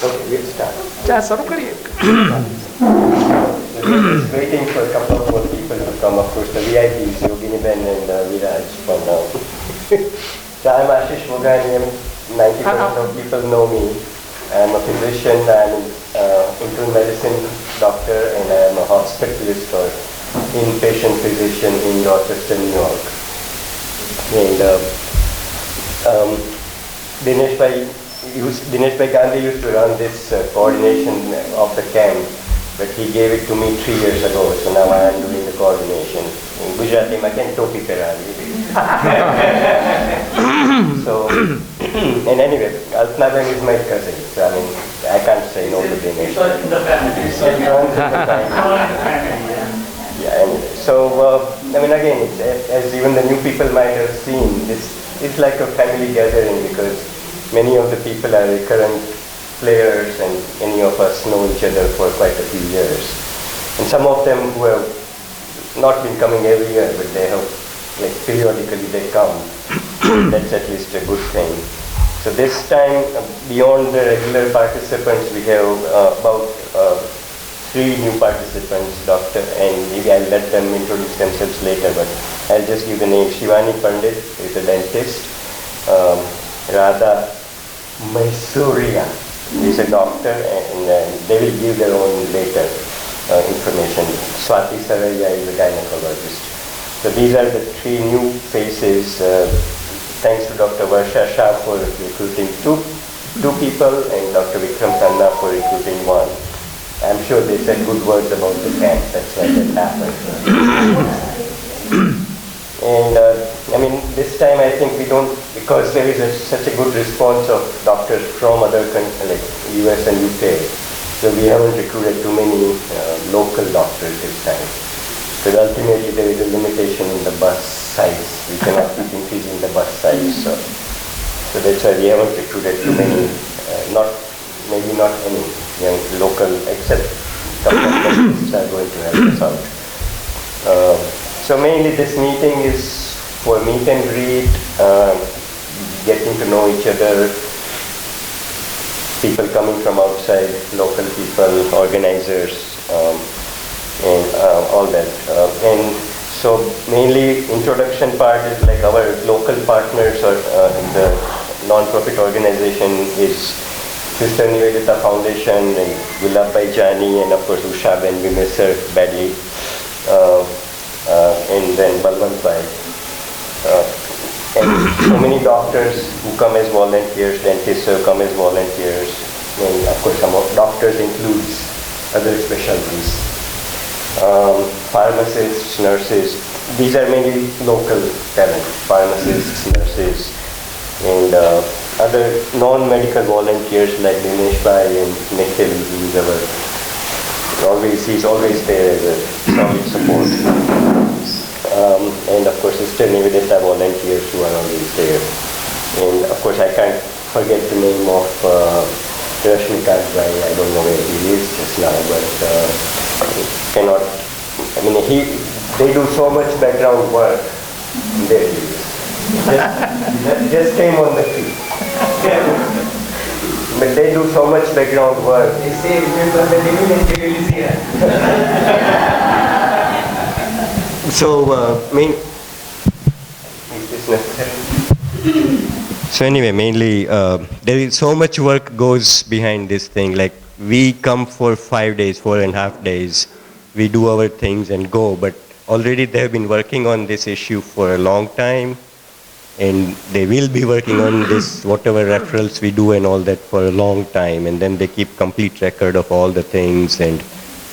Okay, we'll start. ચા શરૂ કરીએ. We're just waiting for a couple of more people to come. Of course, the VIPs, Yogini Ben and Viraj for now. So I'm Ashish Mogani. 90% of people know me. I'm a physician. I'm internal medicine doctor, and I'm a hospitalist or inpatient physician in Rochester, New York. And Dinesh Bhai Gandhi used to run this coordination of the camp, but he gave it to me 3 years ago, so now I am doing the coordination. In Gujarati, I can topi karali. So, and anyway, Alpnaben is my cousin, so I mean, I can't say no to Dinesh. It's in the family. It runs in the family. Yeah, anyway. So, I mean, again, as even the new people might have seen, this is like a family gathering because many of the people are recurrent players and any of us know each other for quite a few years. And some of them who have not been coming every year, but they have, like, periodically they come. That's at least a good thing. So this time, beyond the regular participants, we have about 3 new participants, doctor, and maybe I'll let them introduce themselves later, but I'll just give the name. Shivani Pandit is a dentist. Radha Mysoria is a doctor, and they will give their own later information. Swati Saraya is a gynecologist. So these are the 3 new faces. Thanks to Dr. Varsha Shah for recruiting two people and Dr. Vikram Khanna for recruiting 1. I'm sure they said good words about the camp, that's why that happened. And I mean, this time I think we don't, because there is such a good response of doctors from other countries like US and UK, so we haven't recruited too many local doctors this time. Because ultimately there is a limitation in the bus size. We cannot keep increasing the bus size. So that's why we haven't recruited too many, maybe not any young local, except a couple of dentists are going to help us out. So mainly this meeting is for meet and greet, getting to know each other, people coming from outside, local people, organizers, and all that. And so mainly introduction part is like our local partners or the non-profit organization is Sister Nivedita Foundation, and Gulab Bhai Jani, and of course Usha Ben, we miss her badly, and then Balwant Bhai. And so many doctors who come as volunteers, dentists who come as volunteers, and of course some of doctors includes other specialties. Pharmacists, nurses, these are mainly local talent, pharmacists, nurses, and other non-medical volunteers like Dinesh Bhai and Nikhil, he's always there as a solid support. And of course Sister Nivedita volunteers who are always there. And of course I can't forget the name of Rashmikant Bhai, I don't know where he is just now, but cannot, I mean they do so much background work. There he is. Just came on the feet. But they do so much background work. They say, remember the devil and devil is here. So, is this necessary? So anyway, mainly there is so much work goes behind this thing. Like we come for 5 days, 4.5 days, we do our things and go. But already they have been working on this issue for a long time, and they will be working on this, whatever referrals we do and all that for a long time. And then they keep complete record of all the things and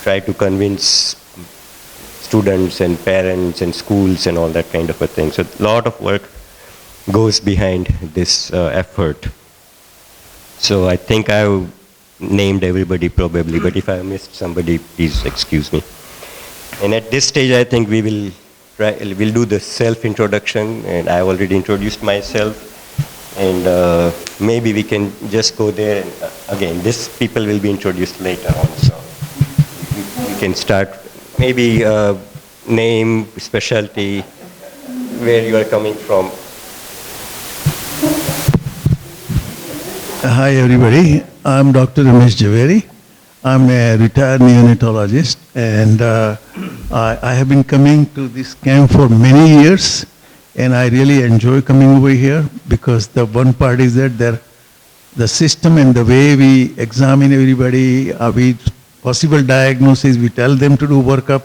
try to convince students and parents and schools and all that kind of a thing. So a lot of work goes behind this effort. So I think I've named everybody probably, but if I missed somebody, please excuse me. And at this stage, I think we'll do the self-introduction, and I already introduced myself, and maybe we can just go there. And, again, these people will be introduced later on, so we can start. Maybe name, specialty, where you are coming from. Hi everybody. I'm Dr. Ramesh Javeri. I'm a retired neonatologist, and I have been coming to this camp for many years, and I really enjoy coming over here because the one part is that the system and the way we examine everybody, we possible diagnosis, we tell them to do workup,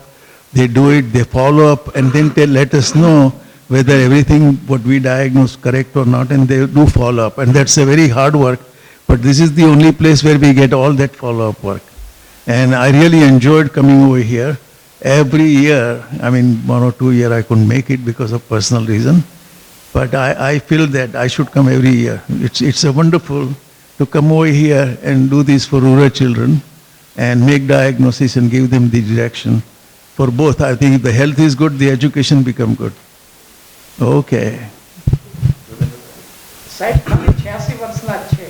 they do it, they follow up, and then they let us know whether everything what we diagnose correct or not, and they do follow up, and that's a very hard work. But this is the only place where we get all that follow-up work. And I really enjoyed coming over here. Every year, I mean, 1 or 2 years I couldn't make it because of personal reason. But I feel that I should come every year. It's a wonderful to come over here and do this for rural children and make diagnosis and give them the direction. For both, I think if the health is good, the education become good. Okay. સાહેબ ખાલી 86 વર્ષના જ છે.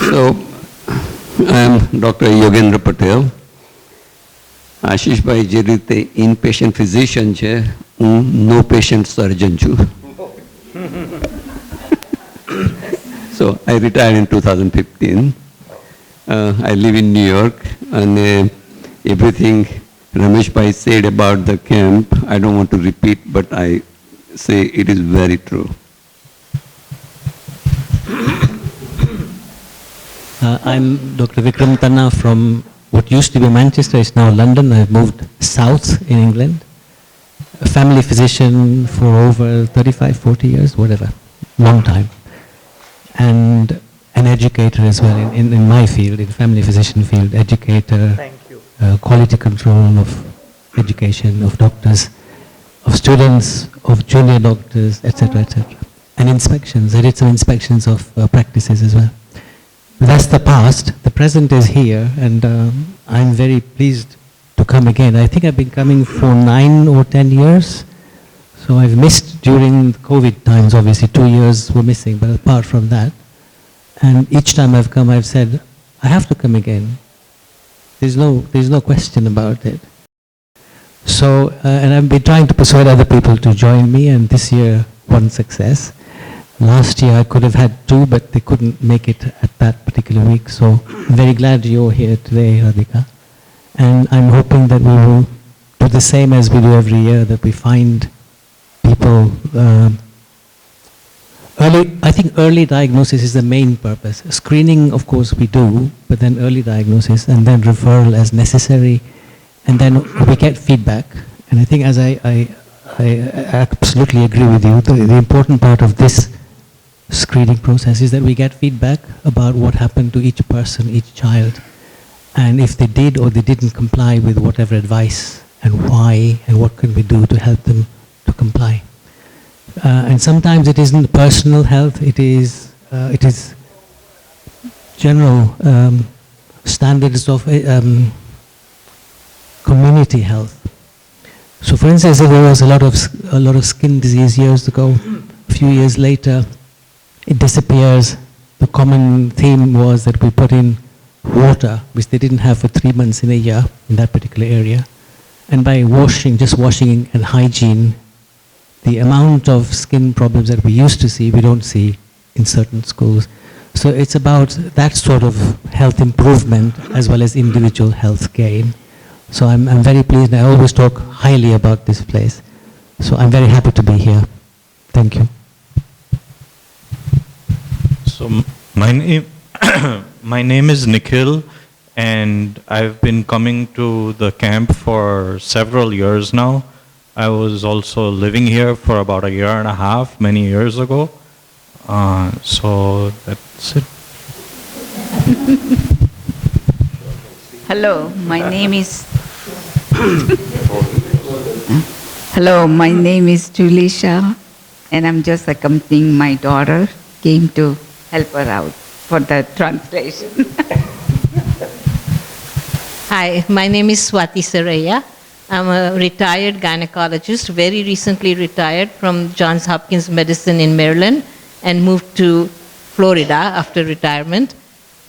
So, I am Dr. Yogendra Patel. આશીષભાઈ જે રીતે inpatient physician છે, હું નો patient સર્જન છું. So, I retired in 2015. I live in New York, and everything Rameshbhai said about the camp, I don't want to repeat, but I say it is very true. I'm Dr. Vikram Tanna from what used to be Manchester, it's now London. I've moved south in England. A family physician for over 35, 40 years, whatever, long time. And an educator as well in my field, in family physician field, educator. Thank you. Quality control of education, of doctors, of students, of junior doctors, etc., etc. And inspections. I did some inspections of practices as well. That's the past. The present is here, and I'm very pleased to come again. I think I've been coming for 9 or 10 years. So I've missed during COVID times, obviously 2 years were missing, but apart from that, and each time I've come, I've said, I have to come again. There's no question about it. So, and I've been trying to persuade other people to join me, and this year, one success. Last year I could have had 2, but they couldn't make it at that particular week. So I'm very glad you're here today, Radhika. And I'm hoping that we will do the same as we do every year, that we find people I think early diagnosis is the main purpose. Screening, of course, we do, but then early diagnosis and then referral as necessary, and then we get feedback. And I think, as I absolutely agree with you, the important part of this screening process is that we get feedback about what happened to each person, each child, and if they did or they didn't comply with whatever advice, and why, and what can we do to help them to comply. And sometimes it isn't personal health, it is general standards of community health. So for instance, there was a lot of skin disease years ago. A few years later, it disappears. The common theme was that we put in water, which they didn't have for 3 months in a year in that particular area. And by just washing and hygiene, the amount of skin problems that we used to see, we don't see in certain schools. So it's about that sort of health improvement as well as individual health gain. So I'm very pleased. I always talk highly about this place. So I'm very happy to be here. Thank you. So my name is Nikhil, and I've been coming to the camp for several years now. I was also living here for about 1.5 years, many years ago. So that's it. Hello, my name is Hello, my name is Julisha, and I'm just accompanying my daughter. Came to help her out for the translation. Hi, my name is Swati Saraya. I'm a retired gynecologist, very recently retired from Johns Hopkins Medicine in Maryland and moved to Florida after retirement.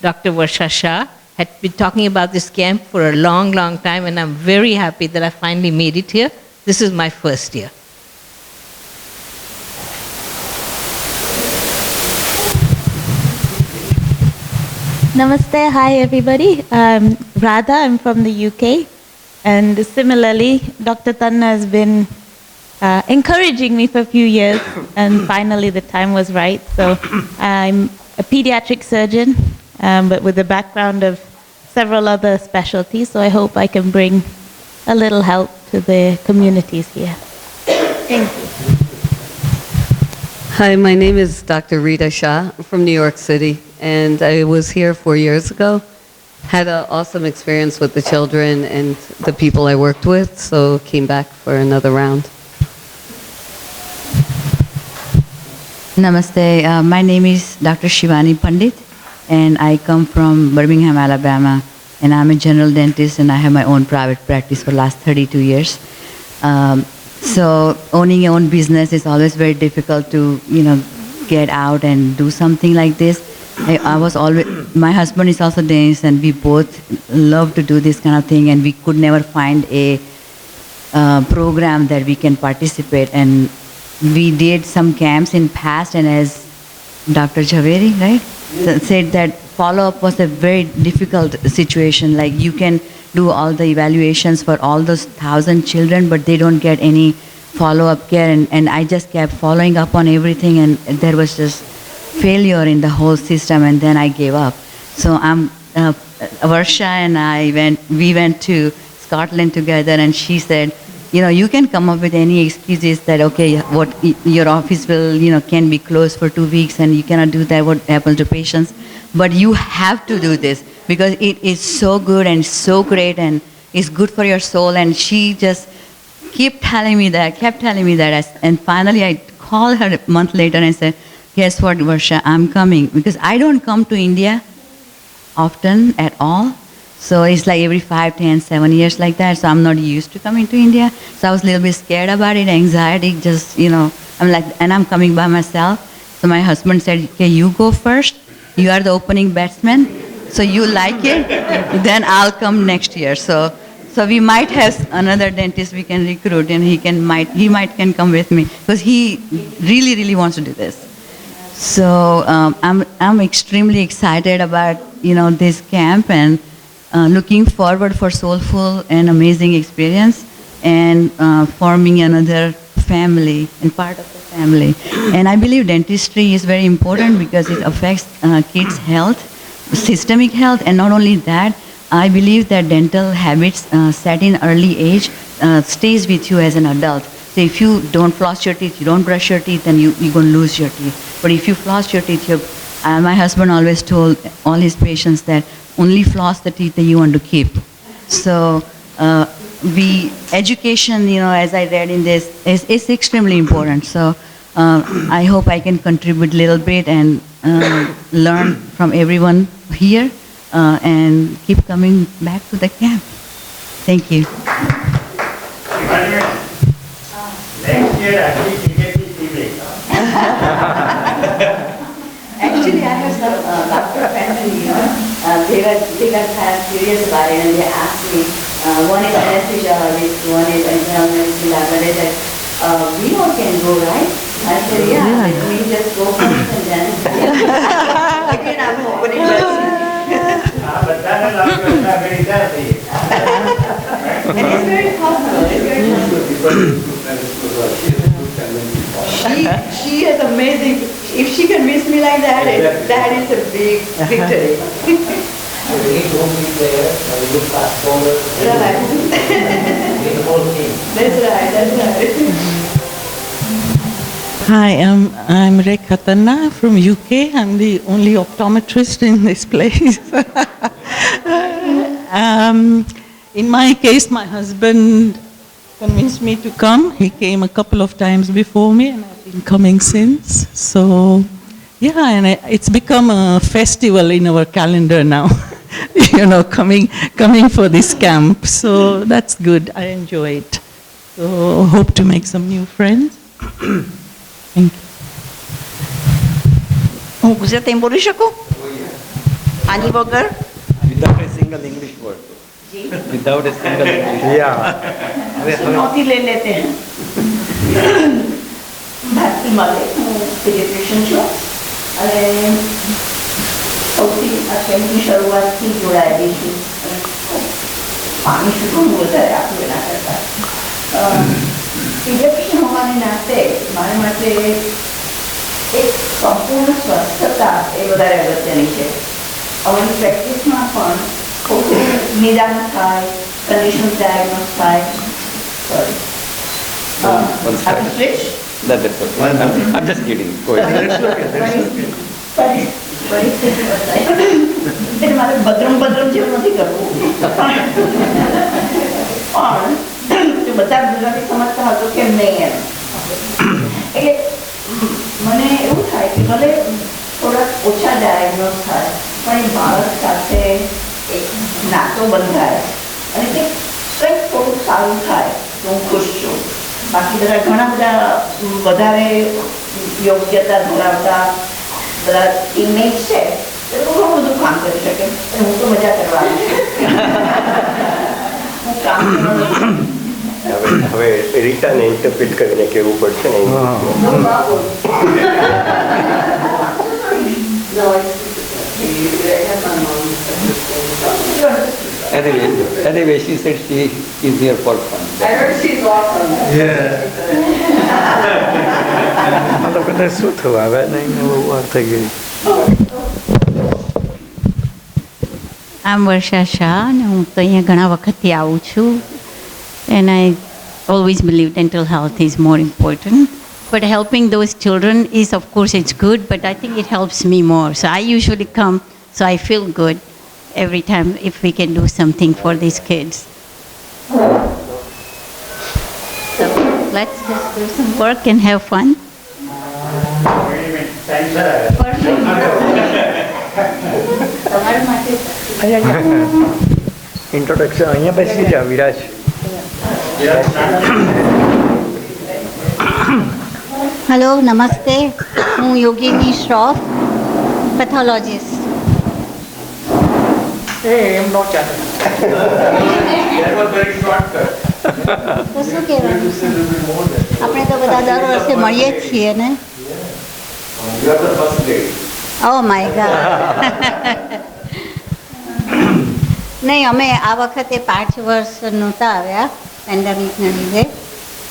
Dr. Varsha Shah had been talking about this camp for a long, long time, and I'm very happy that I finally made it here. This is my first year. Namaste, hi everybody. I'm Radha, I'm from the UK. And similarly, Dr. Tanna has been encouraging me for a few years, and finally the time was right. So I'm a pediatric surgeon, but with a background of several other specialties, so I hope I can bring a little help to the communities here. Thank you. Hi, my name is Dr. Rita Shah. I'm from New York City, and I was here 4 years ago. Had an awesome experience with the children and the people I worked with, so came back for another round. Namaste. My name is Dr. Shivani Pandit, and I come from Birmingham, Alabama. And I'm a general dentist, and I have my own private practice for the last 32 years. So owning your own business is always very difficult to, get out and do something like this. I was always, my husband is also dentist, and we both love to do this kind of thing, and we could never find a program that we can participate. And we did some camps in past, and as Dr. Jhaveri, right, said that follow-up was a very difficult situation. Like, you can do all the evaluations for all those 1,000 children, but they don't get any follow-up care. And I just kept following up on everything, and there was just failure in the whole system, and then I gave up. So Varsha and we went to Scotland together, and she said, you can come up with any excuses that, okay, what your office will, can be closed for 2 weeks, and you cannot do that, what happens to patients. But you have to do this, because it is so good and so great, and it's good for your soul. And she just kept telling me that. And finally I called her a month later and said, guess what, Varsha, I'm coming. Because I don't come to India often at all. So it's like every 5, 10, 7 years like that. So I'm not used to coming to India. So I was a little bit scared about it, anxiety, just, I'm like, and I'm coming by myself. So my husband said, okay, you go first. You are the opening batsman. So you like it, then I'll come next year. So we might have another dentist we can recruit, and he might can come with me, because he really, really wants to do this. So I'm extremely excited about, this camp, and looking forward for soulful and amazing experience, and forming another family and part of the family. And I believe dentistry is very important because it affects kids' health, systemic health, and not only that, I believe that dental habits set in early age stays with you as an adult. So if you don't floss your teeth, you don't brush your teeth, then you're going to lose your teeth. But if you floss your teeth, my husband always told all his patients that only floss the teeth that you want to keep. So education, as I read in this, is extremely important. So I hope I can contribute a little bit and learn from everyone here and keep coming back to the camp. Thank you. Next year, actually, cricket is evening. Actually, I have some doctor family, they got kind of curious about it, and they asked me, one is anesthesiologist, one is internal medicine doctor. They said, we all can go, right? I said, yeah. Let me just go first, and then again, I'm opening medicine. But that is not very easy. And it's very possible. She is amazing. If she convinced me like that, that is a big victory. He told me there, you fast forward. Right. The whole thing. That's right. Hi, I'm Rekha Tanna from UK. I'm the only optometrist in this place. In my case, my husband convinced me to come. He came a couple of times before me, and I've been coming since. So, yeah, and it's become a festival in our calendar now. Coming for this camp. So that's good. I enjoy it. So hope to make some new friends. Thank you. હું ગુજરાતી બોલી શકું આની વગર Without a single English word. Without a single English word. Yeah. ચુનौती ले लेते हैं ભારતી માલે હું pediatrician છું અને સૌથી કેમ્પની શરૂઆતથી જોડાયેલી છું. પાણી શું વધારે આપ્યું એના કરતાં પીડિયાટ્રિશિયન હોવાને નાતે મારા માટે એક સંપૂર્ણ સ્વસ્થતા એ વધારે અગત્યની છે. અમારી પ્રેક્ટિસમાં પણ ખોટું નિદાન થાય, કન્ડિશન ડાયગ્નોસ થાય. સોરી. આપણે switch That's okay. I'm just kidding. Go ahead. પરિસ્થિતિ બદલાય એટલે મારે ભદ્રમ ભદ્રમ જેવું નથી કરવું. પણ બધા ગુજરાતી સમજતા હતો કે નહીં એમ. એટલે મને એવું થાય કે ભલે થોડાક ઓછા ડાયગ્નોસ થાય પણ એ બાળક સાથે એક નાતો બંધાય અને તે કંઈક થોડુંક સારું થાય તો હું ખુશ છું. બાકી બધા ઘણા બધા વધારે યોગ્યતા ધરાવતા બધા ઇમેજ છે એ ઘણું બધું કામ કરી શકે. હું તો મજા કરવા હું કામ હવે રીટાને ઇન્ટરપ્રિટ કરીને કહેવું પડશે ને. Anyway, she said she is here for fun. I heard she's awesome. આ લોકોને શું થયું હવે નહીં વાર થઈ ગઈ. I'm Varsha Shah and હું તો અહીંયા ઘણા વખતથી આવું છું. And I always believe dental health is more important. But helping those children is, of course, it's good, but I think it helps me more. So I usually come, so I feel good every time if we can do something for these kids. So let's just do some work and have fun. Introduction અહીંયા બેસી જા Viraj. Hello, namaste. હું Yogini Shroff, pathologist. એમ નો ચાલે. તો શું કહેવાનું? આપણે તો બધા દર વર્ષે મળીએ જ છીએ ને. Oh my God. નહીં, અમે આ વખતે 5 વર્ષ નહોતા આવ્યા પેન્ડેમિકના લીધે.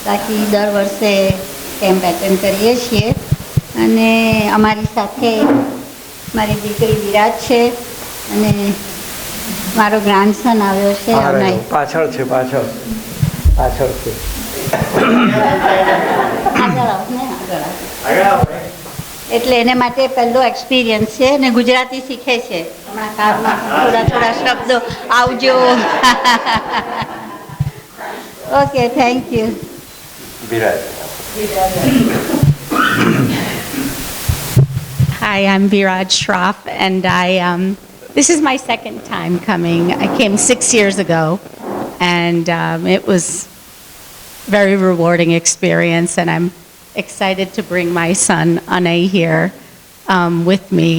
બાકી દર વર્ષે કેમ્પ એટેન્ડ કરીએ છીએ. અને અમારી સાથે મારી દીકરી વિરાજ છે અને મારો ગ્રાન્ડસન આવ્યો છે. પાછળ છે પાછળ છે. આગળ આવો ને, આગળ આવો. એટલે એને માટે પહેલો એક્સપિરિયન્સ છે અને ગુજરાતી શીખે છે હમણાં કારમાં થોડા શબ્દો. આવજો. Okay, thank you. Hi, I'm Viraj Shroff, and this is my second time coming. I came 6 years ago, and it was very rewarding experience, and I'm excited to bring my son Anay here with me.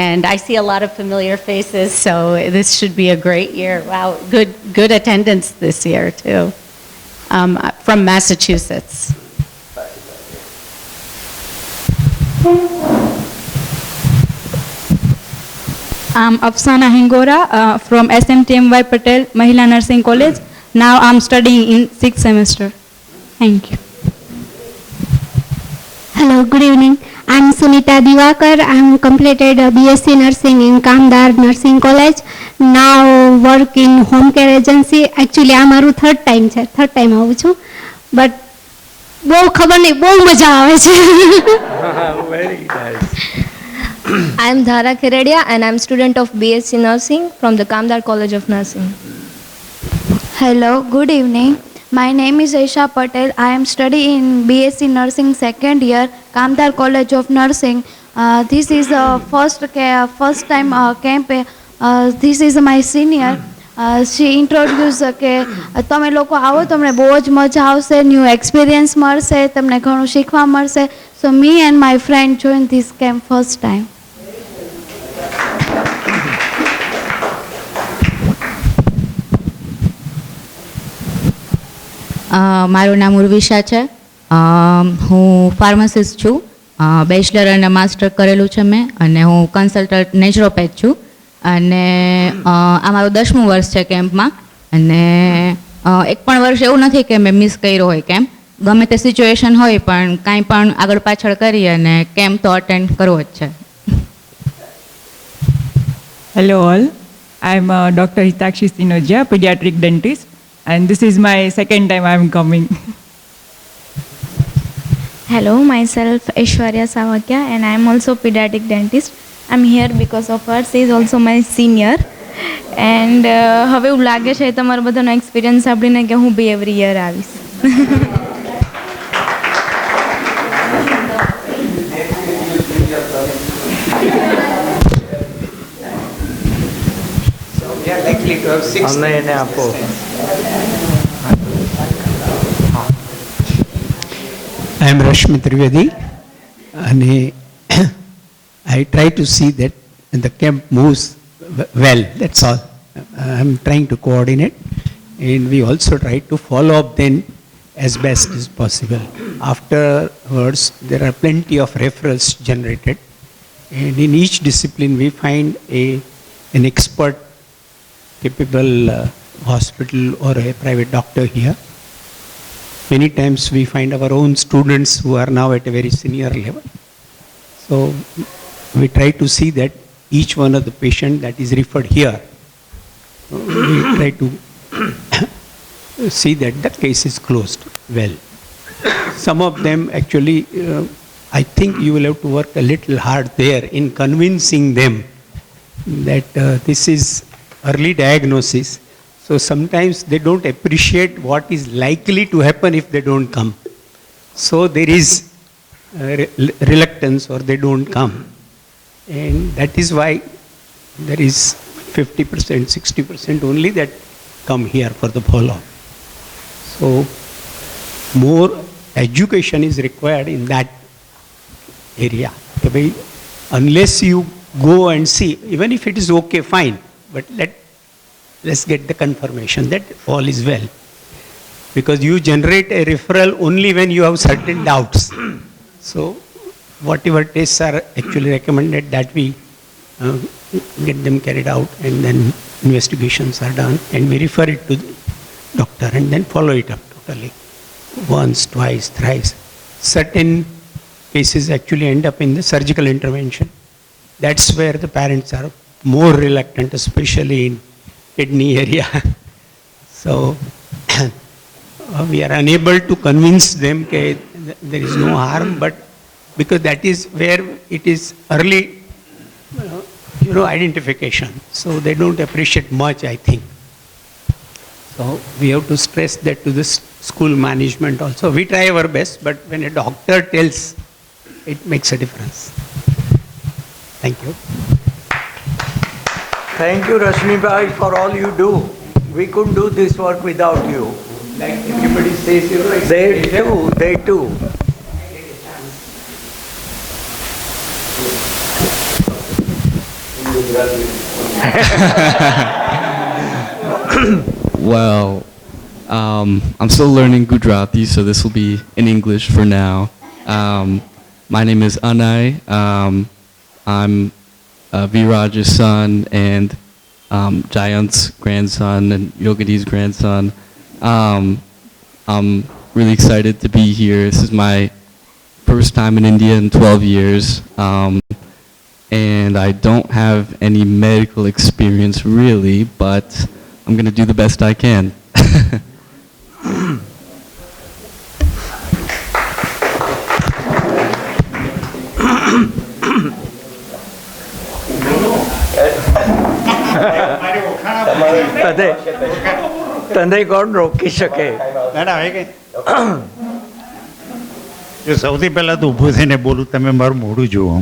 And I see a lot of familiar faces, so this should be a great year. Wow, good attendance this year too. From Massachusetts. I'm Afsana Hingora from SMTMY Patel Mahila Nursing College. Now I'm studying in 6th semester. Thank you. Hello, good evening. I'm Sunita Divakar. I'm completed BSc Nursing in Kamdar Nursing College. Now work in home care agency. Actually, I'm our third time આવું છું. But બહુ ખબર નહીં, બહુ મજા આવે છે. Very nice. I'm Dhara Keredia and I'm student of BSc Nursing from the Kamdar College of Nursing. Hello, good evening. My name is Aisha Patel. I am studying in BSc Nursing second year, Kamdar College of Nursing. This is first time camp. This is my senior. She introduced કે તમે લોકો આવો, તમને બહુ જ મજા આવશે, new experience મળશે, તમને ઘણું શીખવા મળશે. So me and my friend joined this camp first time. મારું નામ ઉર્વિશા છે. હું ફાર્માસિસ્ટ છું બેચલર અને માસ્ટર કરેલું છે મેં, અને હું કન્સલ્ટન્ટ નેચરોપેથ છું. અને આ મારું 10મું વર્ષ છે કેમ્પમાં. અને એક પણ વર્ષ એવું નથી કે મેં મિસ કર્યો હોય કેમ્પ. ગમે તે સિચ્યુએશન હોય પણ કાંઈ પણ આગળ પાછળ કરી અને કેમ્પ તો અટેન્ડ કરવો જ છે. Hello all, I am Dr. Hitakshi Sinoja, pediatric dentist, and this is my second time I am coming. Hello, myself Aishwarya Savakia, and I am also pediatric dentist. I am here because of her. She is also my senior. And હવે એવું લાગે છે તમારો બધાનો experience સાંભળીને કે હું બી every year આવીશ. Likely to have 6. I am Rashmi Trivedi, and I try to see that the camp moves well, that's all. I am trying to coordinate, and we also try to follow up then as best as possible. Afterwards, there are plenty of referrals generated, and in each discipline we find an expert capable hospital or a private doctor here. Many times we find our own students who are now at a very senior level. So we try to see that each one of the patient that is referred here, we try to see that that case is closed well. Some of them actually, I think you will have to work a little hard there in convincing them that this is early diagnosis. So sometimes they don't appreciate what is likely to happen if they don't come. So there is reluctance or they don't come. And that is why there is 50%, 60% only that come here for the follow-up. So more education is required in that area. Unless you go and see, even if it is okay, fine, but let's get the confirmation that all is well. Because you generate a referral only when you have certain doubts. So whatever tests are actually recommended, that we get them carried out, and then investigations are done, and we refer it to the doctor and then follow it up totally. Once, twice, thrice. Certain cases actually end up in the surgical intervention. That's where the parents are more reluctant, especially in kidney area. So we are unable to convince them that there is no harm, but because that is where it is early, identification. So they don't appreciate much, I think. So we have to stress that to the school management also. We try our best, but when a doctor tells, it makes a difference. Thank you. Thank you, Rashmi Bhai, for all you do. We couldn't do this work without you. Like everybody says, They too. Well, I'm still learning Gujarati, so this will be in English for now. My name is Anay. I'm Viraj's son and Jayant's grandson and Yogadi's grandson. I'm really excited to be here. This is my first time in India in 12 years. And I don't have any medical experience really, but I'm going to do the best I can. તને કોણ રોકી શકે? જો સૌથી પહેલાં તો ઊભું થઈને બોલું, તમે મારું મોઢું જુઓ.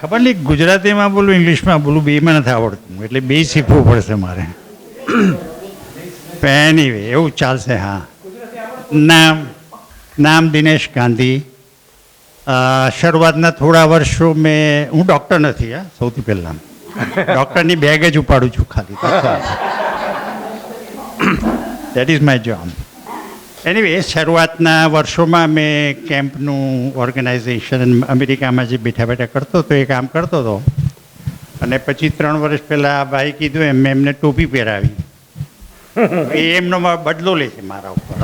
ખબર નહીં ગુજરાતીમાં બોલું ઇંગ્લિશમાં બોલું બેમાં નથી આવડતું, એટલે બે શીખવું પડશે મારે. એનીવે એવું ચાલશે. હા, નામ દિનેશ ગાંધી. શરૂઆતના થોડા વર્ષો હું ડૉક્ટર નથી. સૌથી પહેલાં ડૉક્ટરની બેગ જ ઉપાડું છું ખાલી. That is my job. Anyway શરૂઆતના વર્ષોમાં મેં કેમ્પનું ઓર્ગેનાઇઝેશન અમેરિકામાં જે બેઠા બેઠા કરતો હતો એ કામ કરતો હતો અને પછી 3 વર્ષ પહેલાં આ ભાઈ કીધું એમ મેં એમને ટોપી પહેરાવી એ એમનો બદલો લે છે મારા ઉપર.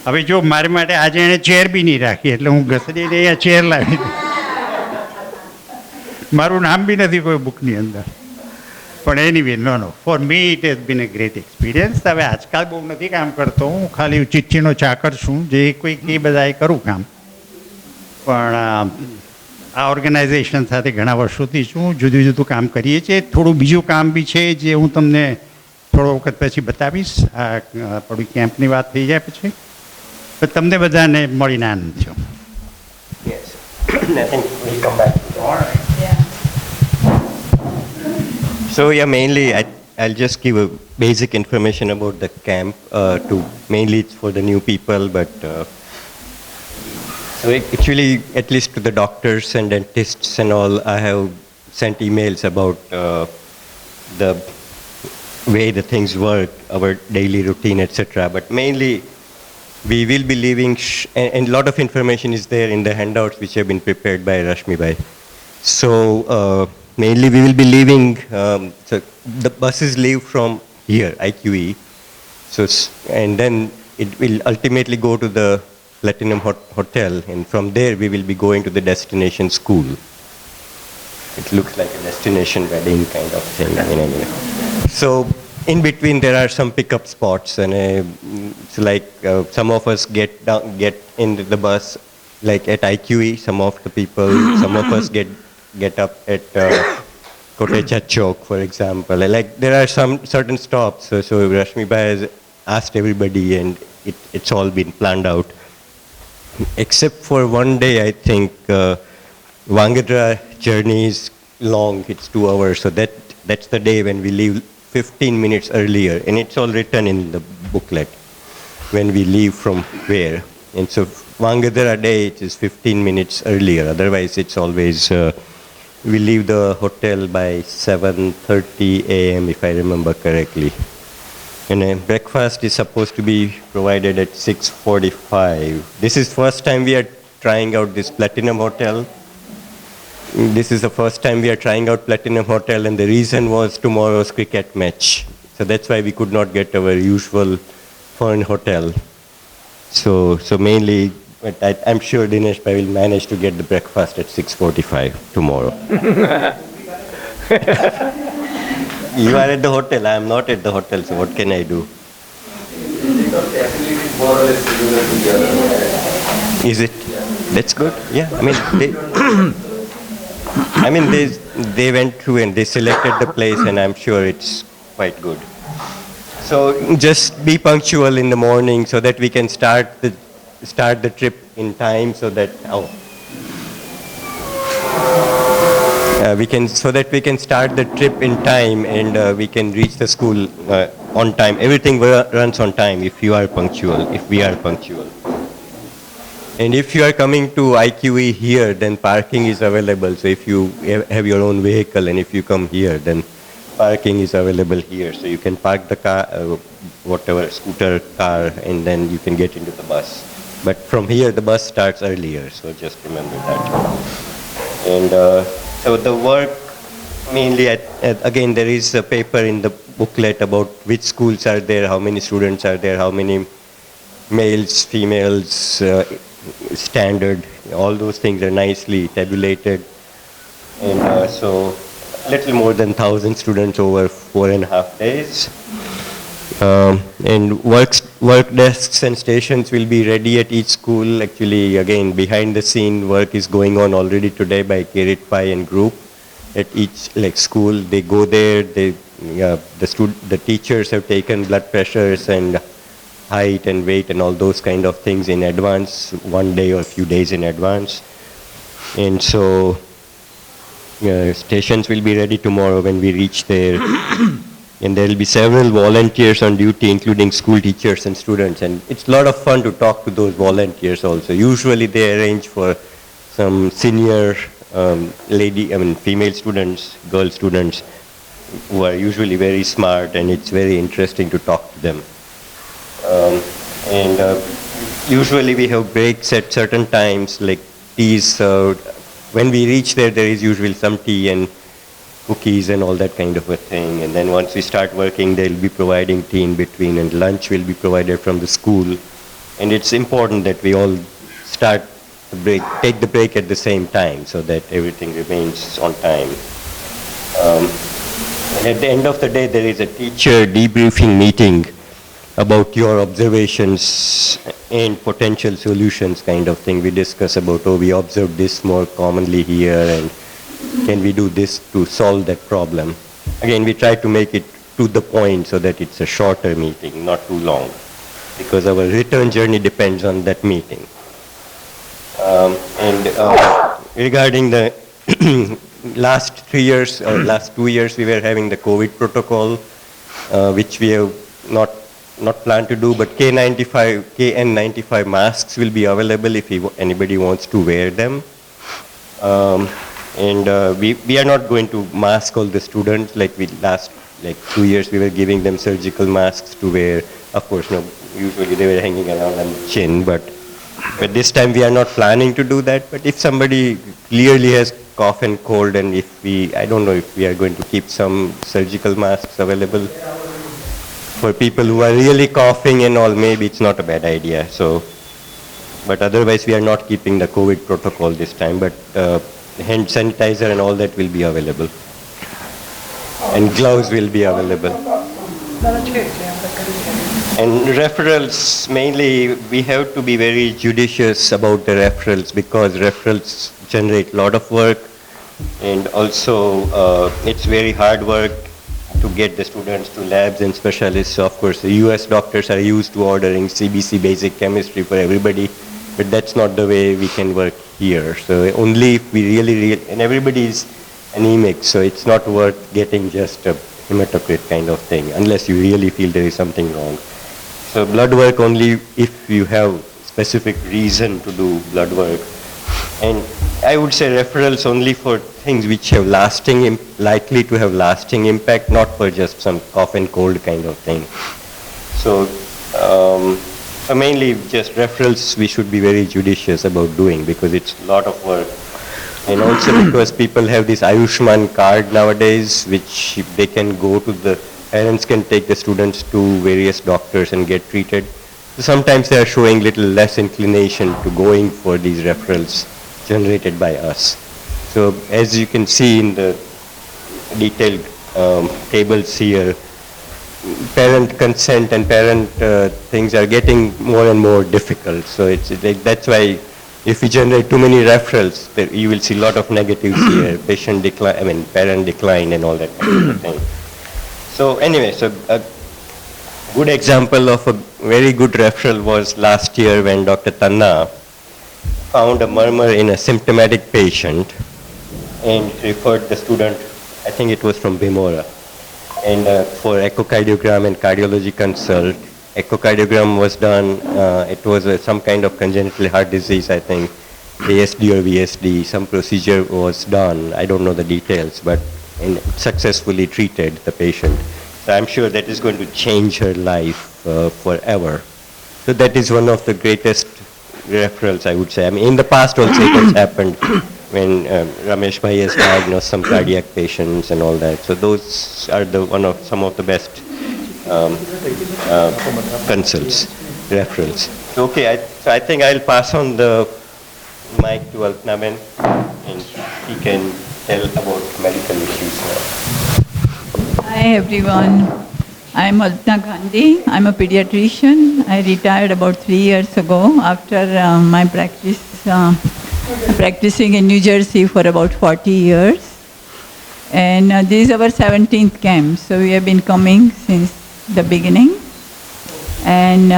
હવે જો મારી માટે આજે એણે ચેર બી નહીં રાખી એટલે હું ઘસડીને અહીંયા ચેર લાવી મારું નામ બી નથી કોઈ બુકની અંદર. પણ anyway no for me it has been a great experience. હવે આજકાલ બહુ નથી કામ કરતો હું, ખાલી ચિઠ્ઠીનો ચાકર છું, જે કોઈ એ બધા કરું કામ. પણ આ ઓર્ગેનાઇઝેશન સાથે ઘણા વર્ષોથી છું, જુદું જુદું કામ કરીએ છીએ. થોડું બીજું કામ બી છે જે હું તમને થોડો વખત પછી બતાવીશ. આ થોડી કેમ્પની વાત થઈ જાય પછી તો તમને બધાને મળીને આનંદ થયો. So yeah, mainly I'll just give a basic information about the camp. Mainly it's for the new people, but so actually, at least to the doctors and dentists and all, I have sent emails about the way the things work, our daily routine, etc. But mainly, we will be leaving, and a lot of information is there in the handouts which have been prepared by Rashmi Bhai. So. Mainly we will be leaving, so the buses leave from here, IQE, so, and then it will ultimately go to the Platinum Hotel, and from there we will be going to the destination school. It looks like a destination wedding kind of thing. So in between there are some pickup spots, and it's like some of us get into the bus, like at IQE, some of the people, some of us get up at Kotecha Chowk, for example. Like there are some certain stops. So Rashmi Bhai has asked everybody, and it's all been planned out. Except for one day, I think Wangadra journey is long. It's 2 hours. So that's the day when we leave 15 minutes earlier, and it's all written in the booklet when we leave from where. And so Wangadra day it is 15 minutes earlier. Otherwise, it's always. We leave the hotel by 7:30 a.m. if I remember correctly. And breakfast is supposed to be provided at 6:45. This is first time we are trying out this Platinum Hotel. This is the first time we are trying out Platinum Hotel, and the reason was tomorrow's cricket match. So that's why we could not get our usual Fern Hotel. So mainly, but I'm sure Dinesh Bhai will manage to get the breakfast at 6:45 tomorrow. You are at the hotel, I am not at the hotel, so what can I do? Is it? That's good. Yeah, I mean, they went through and they selected the place, and I'm sure it's quite good. So just be punctual in the morning so that we can start the trip in time, so that we can start the trip in time, and we can reach the school on time. Everything runs on time if you are punctual, if we are punctual. And if you are coming to IQE here, then parking is available. So if you have your own vehicle and if you come here, then parking is available here. So you can park the car, whatever, scooter, car, and then you can get into the bus. But from here, the bus starts earlier, so just remember that. And so the work, mainly, again, there is a paper in the booklet about which schools are there, how many students are there, how many males, females, standard, all those things are nicely tabulated. And so little more than 1,000 students over 4.5 days. And work desks and stations will be ready at each school. Actually, again, behind the scene work is going on already today by Kirit Pai and group at each school. They go there. The teachers have taken blood pressures and height and weight and all those kind of things in advance, one day or a few days in advance. And so stations will be ready tomorrow when we reach there. And there will be several volunteers on duty, including school teachers and students. And it's a lot of fun to talk to those volunteers also. Usually they arrange for some senior female students, girl students, who are usually very smart, and it's very interesting to talk to them. And usually we have breaks at certain times, like tea is served. When we reach there, there is usually some tea and cookies and all that kind of a thing. And then once we start working, they'll be providing tea in between, and lunch will be provided from the school. And it's important that we all start the break, take the break at the same time so that everything remains on time. And at the end of the day, there is a teacher debriefing meeting about your observations and potential solutions kind of thing. We discuss about, oh, we observed this more commonly here, and can we do this to solve that problem? Again, we try to make it to the point so that it's a shorter meeting, not too long, because our return journey depends on that meeting. Regarding the last 3 years, or last 2 years, we were having the COVID protocol, which we have not planned to do, but KN95 masks will be available if anybody wants to wear them. We are not going to mask all the students like we last 2 years we were giving them surgical masks to wear. Of course, no, usually they were hanging around on the chin, but this time we are not planning to do that. But if somebody clearly has cough and cold, and I don't know if we are going to keep some surgical masks available for people who are really coughing and all, maybe it's not a bad idea. So, but otherwise we are not keeping the COVID protocol this time, but hand sanitizer and all that will be available. And gloves will be available. And referrals, mainly we have to be very judicious about the referrals, because referrals generate a lot of work, and also it's very hard work to get the students to labs and specialists. So of course the US doctors are used to ordering CBC basic chemistry for everybody, but that's not the way we can work here. So only if we really, and everybody is anemic, so it's not worth getting just a hematocrit kind of thing, unless you really feel there is something wrong. So blood work only if you have specific reason to do blood work. And I would say referrals only for things which have likely to have lasting impact, not for just some cough and cold kind of thing. So mainly just referrals we should be very judicious about doing, because it's a lot of work. And also because people have this Ayushman card nowadays, which they can go to parents can take the students to various doctors and get treated. So sometimes they are showing little less inclination to going for these referrals generated by us. So as you can see in the detailed tables here, parent consent and parent things are getting more and more difficult. So it's that's why if we generate too many referrals, you will see a lot of negatives here, patient decline, parent decline and all that kind of thing. So anyway, so a good example of a very good referral was last year when Dr. Tanna found a murmur in a symptomatic patient and referred the student, I think it was from Bimora, and for echocardiogram and cardiology consult. Echocardiogram was done, it was some kind of congenital heart disease, I think, ASD or VSD, some procedure was done, I don't know the details, but successfully treated the patient. So I'm sure that is going to change her life forever. So that is one of the greatest referrals, I would say. I mean, in the past also it has happened when Ramesh Bhai has diagnosed some cardiac patients and all that. So those are some of the best consults, referrals. Okay, so I think I'll pass on the mic to Alpnaben, and he can tell about medical issues now. Hi everyone, I'm Alpna Gandhi. I'm a pediatrician. I retired about 3 years ago after my practicing in New Jersey for about 40 years. And this is our 17th camp, so we have been coming since the beginning. And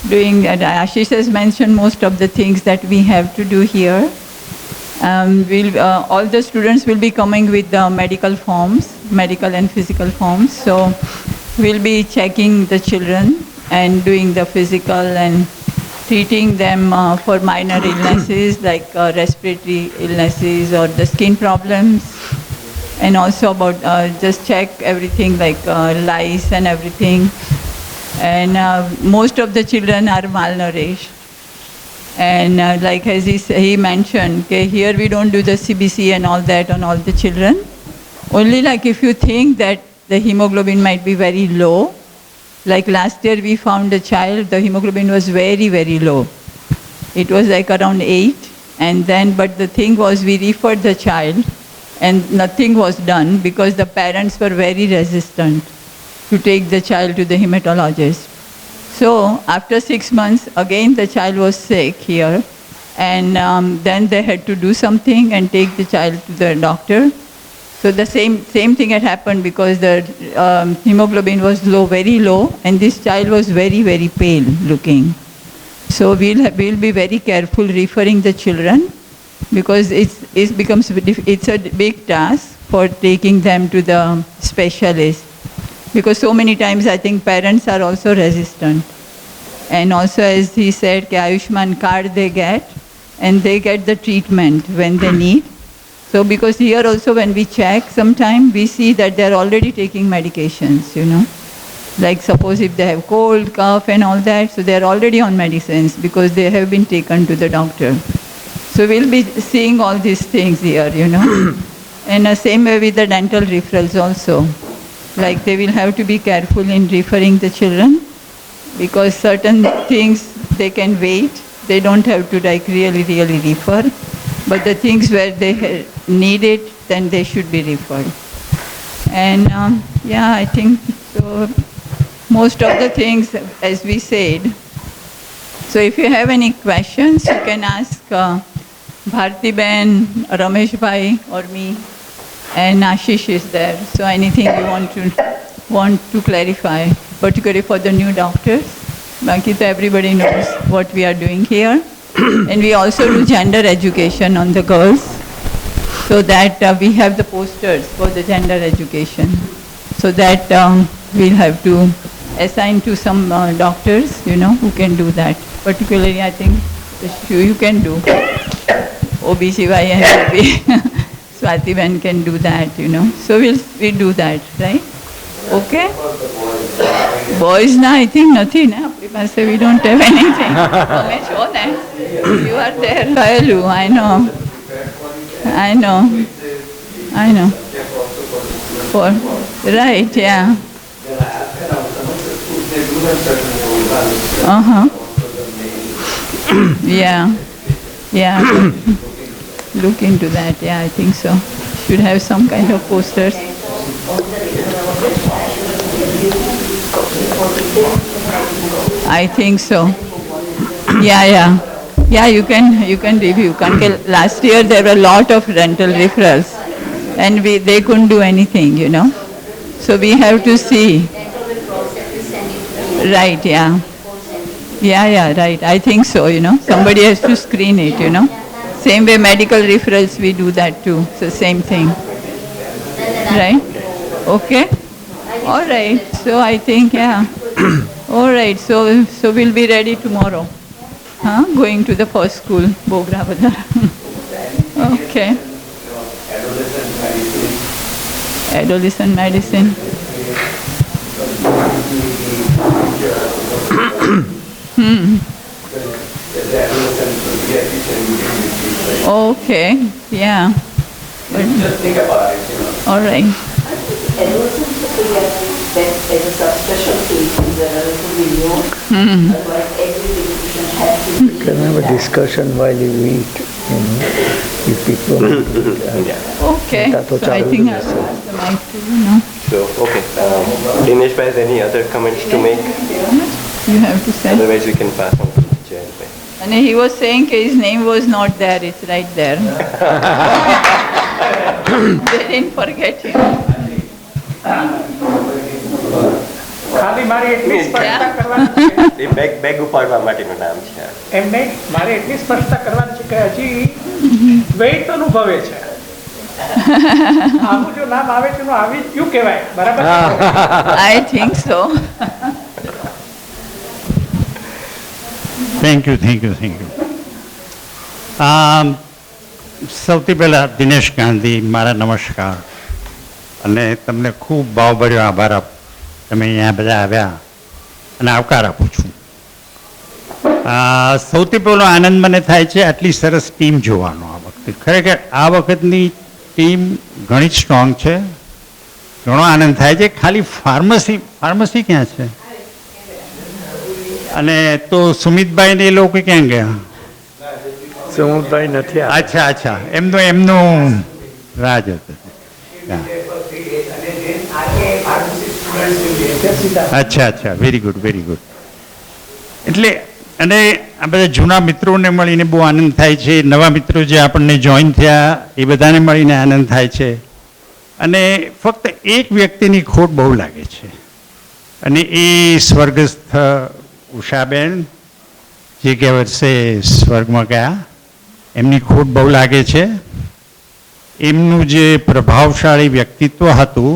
Ashish has mentioned most of the things that we have to do here. All the students will be coming with the medical forms, medical and physical forms. So we'll be checking the children and doing the physical and treating them for minor illnesses like respiratory illnesses or the skin problems. And also about just check everything like lice and everything. and most of the children are malnourished. And like as he mentioned, okay, here we don't do the CBC and all that on all the children. Only like if you think that the hemoglobin might be very low, like last year we found a child, the hemoglobin was very, very low. It was like around 8, and then, but the thing was we referred the child and nothing was done because the parents were very resistant to take the child to the hematologist. So after 6 months, again the child was sick here, and then they had to do something and take the child to the doctor. So the same thing had happened because the hemoglobin was low, very low, and this child was very, very pale looking. So we'll be very careful referring the children, because it's a big task for taking them to the specialist. Because so many times I think parents are also resistant. And also as he said, Ayushman card they get, and they get the treatment when they need. So because here also when we check, sometimes we see that they're already taking medications, you know. Like suppose if they have cold, cough and all that, so they're already on medicines because they have been taken to the doctor. So we'll be seeing all these things here, you know. And the same way with the dental referrals also. Like they will have to be careful in referring the children, because certain things they can wait. They don't have to like really refer. But the things where they need it, then they should be referred. And yeah, I think so. Most of the things, as we said. So if you have any questions, you can ask Bharti Ben, Ramesh Bhai, or me. And Ashish is there. So anything you want to clarify, particularly for the new doctors. Baki, everybody knows what we are doing here. And we also do gender education on the girls, so that we have the posters for the gender education. So that we'll have to assign to some doctors, you know, who can do that. Particularly, I think you can do. OBGY and OB. Swati Ben can do that, you know. So we do that, right? Okay? Boys now, I think nothing. We don't have anything. You are there, Loyalu, I know. Right, yeah. Yeah. Look into that, yeah, I think so. Should have some kind of posters. I think so. Yeah, you can review. Last year there were a lot of dental referrals, and they couldn't do anything, you know. So we have to see. Right, yeah. Yeah, right. I think so, you know. Somebody has to screen it, you know. Same way medical referrals, we do that too. So same thing. Right? Okay? All right. So I think, yeah. All right. So we'll be ready tomorrow. Going to the first school, Bogra Bazar. Okay. Adolescent medicine. Okay, yeah. Just think about it, you know. All right. Adolescent pediatrics, that as a subspecialty is a relatively new. Otherwise, every pediatrician has to You can have a discussion while you eat, you know, if people Okay, so I think I'll pass the mic to you now. So, okay. Dinesh Bhai, has any other comments to make? You have to say. Otherwise, we can pass on to Jayan Bhai. And he was saying his name was not there, it's right there. They didn't forget him. ખાલી મારી એટલી સ્પષ્ટતા કરવાની છે એ bag ઉપાડવા માટેનું નામ છે. એમ નહીં, મારે એટલી સ્પષ્ટતા કરવાની છે કે હજી વેઇટ અનુભવે છે. આવું જો નામ આવે તેનું આવી જ ક્યું કહેવાય, બરાબર? I think so. Thank you. સૌથી પહેલાં દિનેશ ગાંધી, મારા નમસ્કાર. અને તમને ખૂબ ભાવભર્યો આભાર તમે અહીંયા બધા આવ્યા અને આવકાર આપું છું. સૌથી પહેલો આનંદ મને થાય છે આટલી સરસ ટીમ જોવાનો આ વખતે. ખરેખર આ વખતની ટીમ ઘણી જ સ્ટ્રોંગ છે. ઘણો આનંદ થાય છે. ખાલી ફાર્મસી ક્યાં છે? અને તો સુમિતભાઈ ને એ લોકો ક્યાં ગયા? સુમિતભાઈ નથી. અચ્છા એમનું રાજ હતું. અચ્છા વેરી ગુડ. એટલે અને આ બધા જૂના મિત્રોને મળીને બહુ આનંદ થાય છે. નવા મિત્રો જે આપણને જોઈન થયા એ બધાને મળીને આનંદ થાય છે. અને ફક્ત એક વ્યક્તિની ખોટ બહુ લાગે છે, અને એ સ્વર્ગસ્થ ઉષાબેન જે ગયા વર્ષે સ્વર્ગમાં ગયા, એમની ખોટ બહુ લાગે છે. એમનું જે પ્રભાવશાળી વ્યક્તિત્વ હતું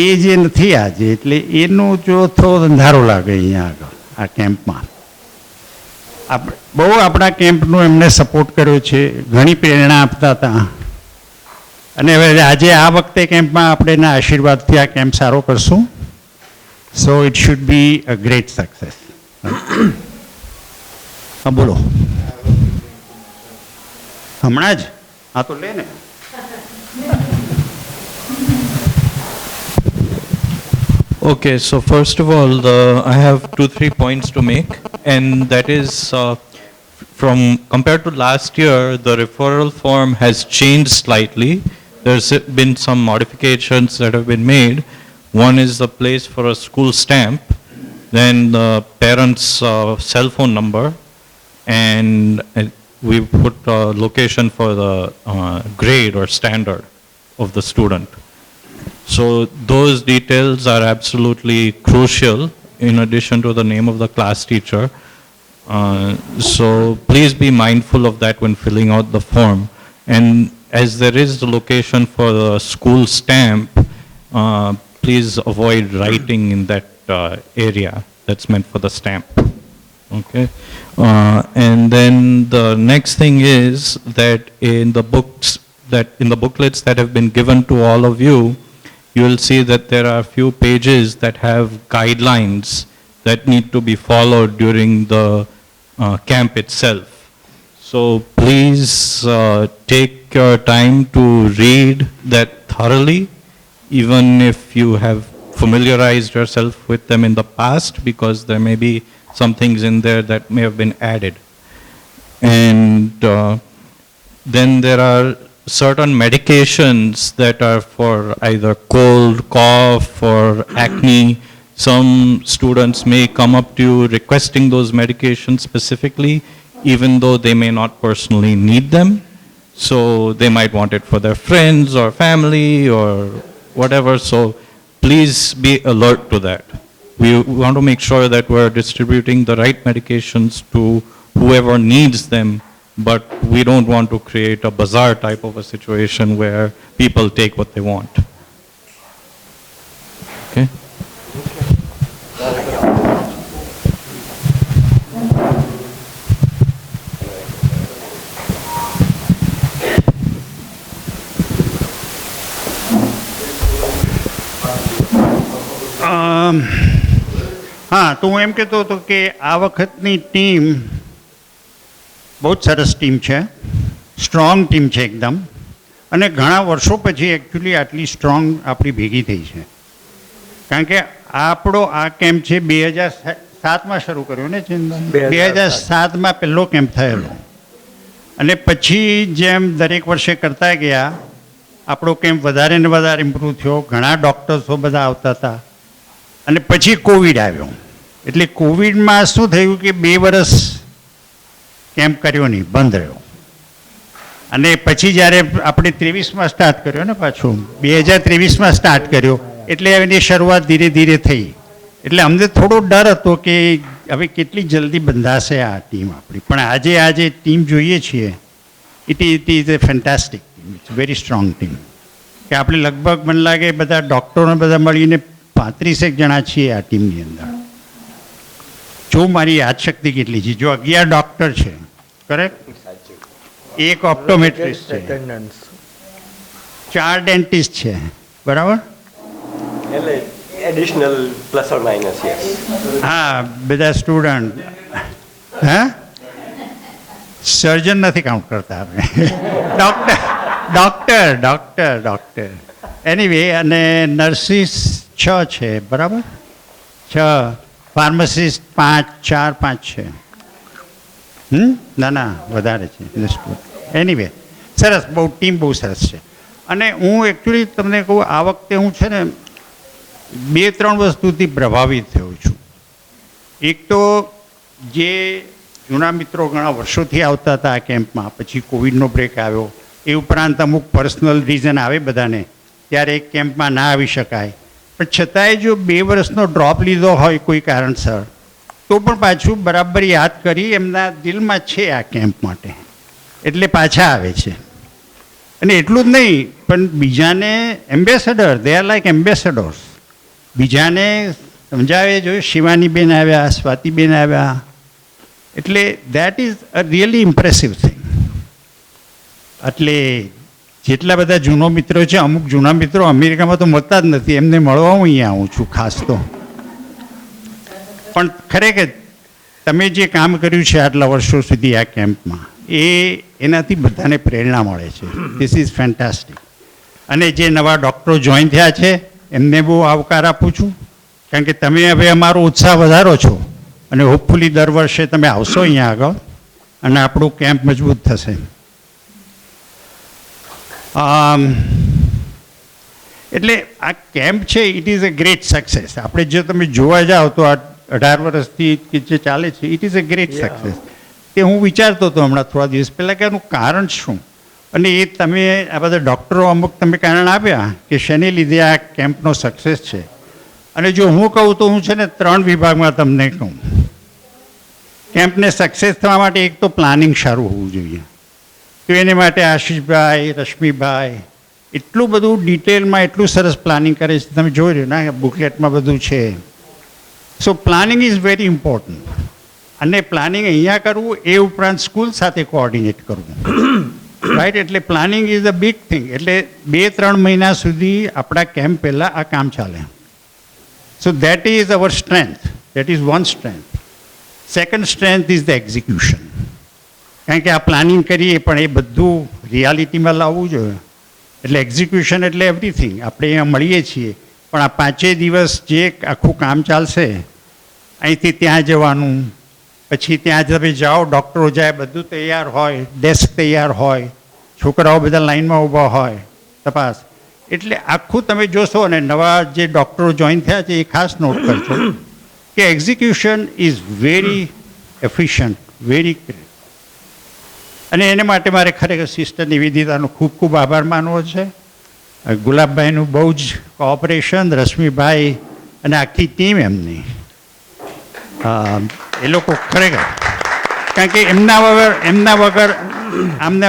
એ જે નથી આજે, એટલે એનું જો થોડો અંધારો લાગે અહીંયા આગળ આ કેમ્પમાં. બહુ આપણા કેમ્પનો એમને સપોર્ટ કર્યો છે, ઘણી પ્રેરણા આપતા હતા. અને હવે આજે આ વખતે કેમ્પમાં આપણે એના આશીર્વાદથી આ કેમ્પ સારો કરશું. So it should be a great success. હા બોલો. હમણાં જ હા તો લે ને. Okay, so first of all, I have 2-3 points to make, and that is from compared to last year, the referral form has changed slightly. There's been some modifications that have been made. One is the place for a school stamp, then the parent's cell phone number, and we put a location for the grade or standard of the student. So those details are absolutely crucial in addition to the name of the class teacher. So please be mindful of that when filling out the form. And as there is the location for the school stamp, please avoid writing in that area that's meant for the stamp. Okay. And then the next thing is that in the booklets that have been given to all of you, you will see that there are a few pages that have guidelines that need to be followed during the camp itself. So please take your time to read that thoroughly, even if you have familiarized yourself with them in the past, because there may be some things in there that may have been added. And then there are certain medications that are for either cold, cough, or acne. Some students may come up to you requesting those medications specifically, even though they may not personally need them. So they might want it for their friends or family or whatever. So please be alert to that. We want to make sure that we're distributing the right medications to whoever needs them, but we don't want to create a bazaar type of a situation where people take what they want. Okay? હા, તો હું એમ કહેતો હતો કે આ વખતની team બહુ જ સરસ ટીમ છે, સ્ટ્રોંગ ટીમ છે એકદમ. અને ઘણા વર્ષો પછી એકચ્યુઅલી આટલી સ્ટ્રોંગ આપણી ભેગી થઈ છે. કારણ કે આપણો આ કેમ્પ છે 2007માં શરૂ કર્યો ને ચિંતન? 2007માં પહેલો કેમ્પ થયેલો. અને પછી જેમ દરેક વર્ષે કરતા ગયા આપણો કેમ્પ વધારે ને વધારે ઇમ્પ્રૂવ થયો. ઘણા ડૉક્ટર્સો બધા આવતા હતા. અને પછી કોવિડ આવ્યો. એટલે કોવિડમાં શું થયું કે 2 વર્ષ કેમ્પ કર્યો નહીં, બંધ રહ્યો. અને પછી જ્યારે આપણે 23માં સ્ટાર્ટ કર્યો ને, પાછું 2023માં સ્ટાર્ટ કર્યો, એટલે એની શરૂઆત ધીરે ધીરે થઈ. એટલે અમને થોડો ડર હતો કે હવે કેટલી જલ્દી બંધાશે આ ટીમ આપણી. પણ આજે ટીમ જોઈએ છીએ, it is a fantastic team, it's very strong team. કે આપણે લગભગ મને લાગે બધા ડૉક્ટરોને બધા મળીને 35 જણા છીએ આ ટીમની અંદર. જો મારી યાદશક્તિ કેટલી છે, જો 11 ડૉક્ટર છે, કરેક્ટ, 1 ઓપ્ટોમેટ્રિસ્ટ છે, 4 ડેન્ટિસ્ટ છે, બરાબર, additional plus or minus, yes. હા બધા સ્ટુડન્ટ હા સર્જન નથી કાઉન્ટ કરતા આપણે ડૉક્ટર એનીવે અને નર્સિસ 6 છે બરાબર 6 ફાર્મસિસ્ટ 4-5 છે ના વધારે છે એનીવે સરસ બહુ ટીમ બહુ સરસ છે અને હું એકચ્યુઅલી તમને કહું આ વખતે હું છે ને 2-3 વસ્તુથી પ્રભાવિત થયો છું. એક તો જે જૂના મિત્રો ઘણા વર્ષોથી આવતા હતા આ કેમ્પમાં, પછી કોવિડનો બ્રેક આવ્યો, એ ઉપરાંત અમુક પર્સનલ રીઝન આવે બધાને ત્યારે એક કેમ્પમાં ના આવી શકાય, પણ છતાંય જો 2 વર્ષનો ડ્રોપ લીધો હોય કોઈ કારણસર તો પણ પાછું બરાબર યાદ કરી એમના દિલમાં છે આ કેમ્પ માટે એટલે પાછા આવે છે. અને એટલું જ નહીં પણ બીજાને ambassador, they are like ambassadors, બીજાને સમજાવે. જો શિવાનીબેન આવ્યા, સ્વાતિબેન આવ્યા, એટલે that is a really impressive thing. એટલે જેટલા બધા જૂનો મિત્રો છે, અમુક જૂના મિત્રો અમેરિકામાં તો મળતા જ નથી, એમને મળવા હું અહીંયા આવું છું ખાસ તો. પણ ખરેખર તમે જે કામ કર્યું છે આટલા વર્ષો સુધી આ કેમ્પમાં એનાથી બધાને પ્રેરણા મળે છે. This is fantastic. અને જે નવા ડૉક્ટરો જોઈન થયા છે એમને બહુ આવકાર આપું છું, કારણ કે તમે હવે અમારો ઉત્સાહ વધારો છો અને હોપફુલી દર વર્ષે તમે આવશો અહીંયા આગળ અને આપણું કેમ્પ મજબૂત થશે. એટલે આ કેમ્પ છે it is a great success. આપણે જો તમે જોવા જાઓ તો આ 18 વર્ષથી જે ચાલે છે it is a great success. તે હું વિચારતો હતો હમણાં થોડા દિવસ પહેલાં કે એનું કારણ શું, અને એ તમે આ બધા ડૉક્ટરો અમુક તમે કારણ આપ્યા કે શેને લીધે આ કેમ્પનો સક્સેસ છે. અને જો હું કહું તો હું છે ને 3 વિભાગમાં તમને કહું. કેમ્પને સક્સેસ થવા માટે એક તો પ્લાનિંગ સારું હોવું જોઈએ. તો એને માટે આશીષભાઈ, રશ્મિભાઈ એટલું બધું ડિટેલમાં એટલું સરસ પ્લાનિંગ કરે છે, તમે જોઈ રહ્યો ના બુકલેટમાં બધું છે. સો પ્લાનિંગ ઇઝ વેરી ઇમ્પોર્ટન્ટ. અને પ્લાનિંગ અહીંયા કરવું એ ઉપરાંત સ્કૂલ સાથે કોઓર્ડિનેટ કરવું, રાઈટ. એટલે planning is a big thing. એટલે 2-3 મહિના સુધી આપણા કેમ્પ પહેલાં આ કામ ચાલે. So that is our strength. That is one strength. Second strength is the execution. કારણ કે આ પ્લાનિંગ કરીએ પણ એ બધું રિયાલિટીમાં લાવવું જોઈએ. એટલે એક્ઝિક્યુશન એટલે એવરીથિંગ. આપણે અહીંયા મળીએ છીએ પણ આ 5 દિવસ જે આખું કામ ચાલશે, અહીંથી ત્યાં જવાનું, પછી ત્યાં તમે જાઓ, ડૉક્ટરો જાય, બધું તૈયાર હોય, ડેસ્ક તૈયાર હોય, છોકરાઓ બધા લાઈનમાં ઊભા હોય, તપાસ. એટલે આખું તમે જોશો. અને નવા જે ડૉક્ટરો જોઈન થયા છે એ ખાસ નોટ કરજો કે execution is very efficient, very great. અને એને માટે મારે ખરેખર સિસ્ટર નિવેદિતાનો ખૂબ ખૂબ આભાર માનવો છે. ગુલાબભાઈનું બહુ જ કોઓપરેશન, રશ્મિભાઈ અને આખી ટીમ એમની, એ લોકો ખરેખર, કારણ કે એમના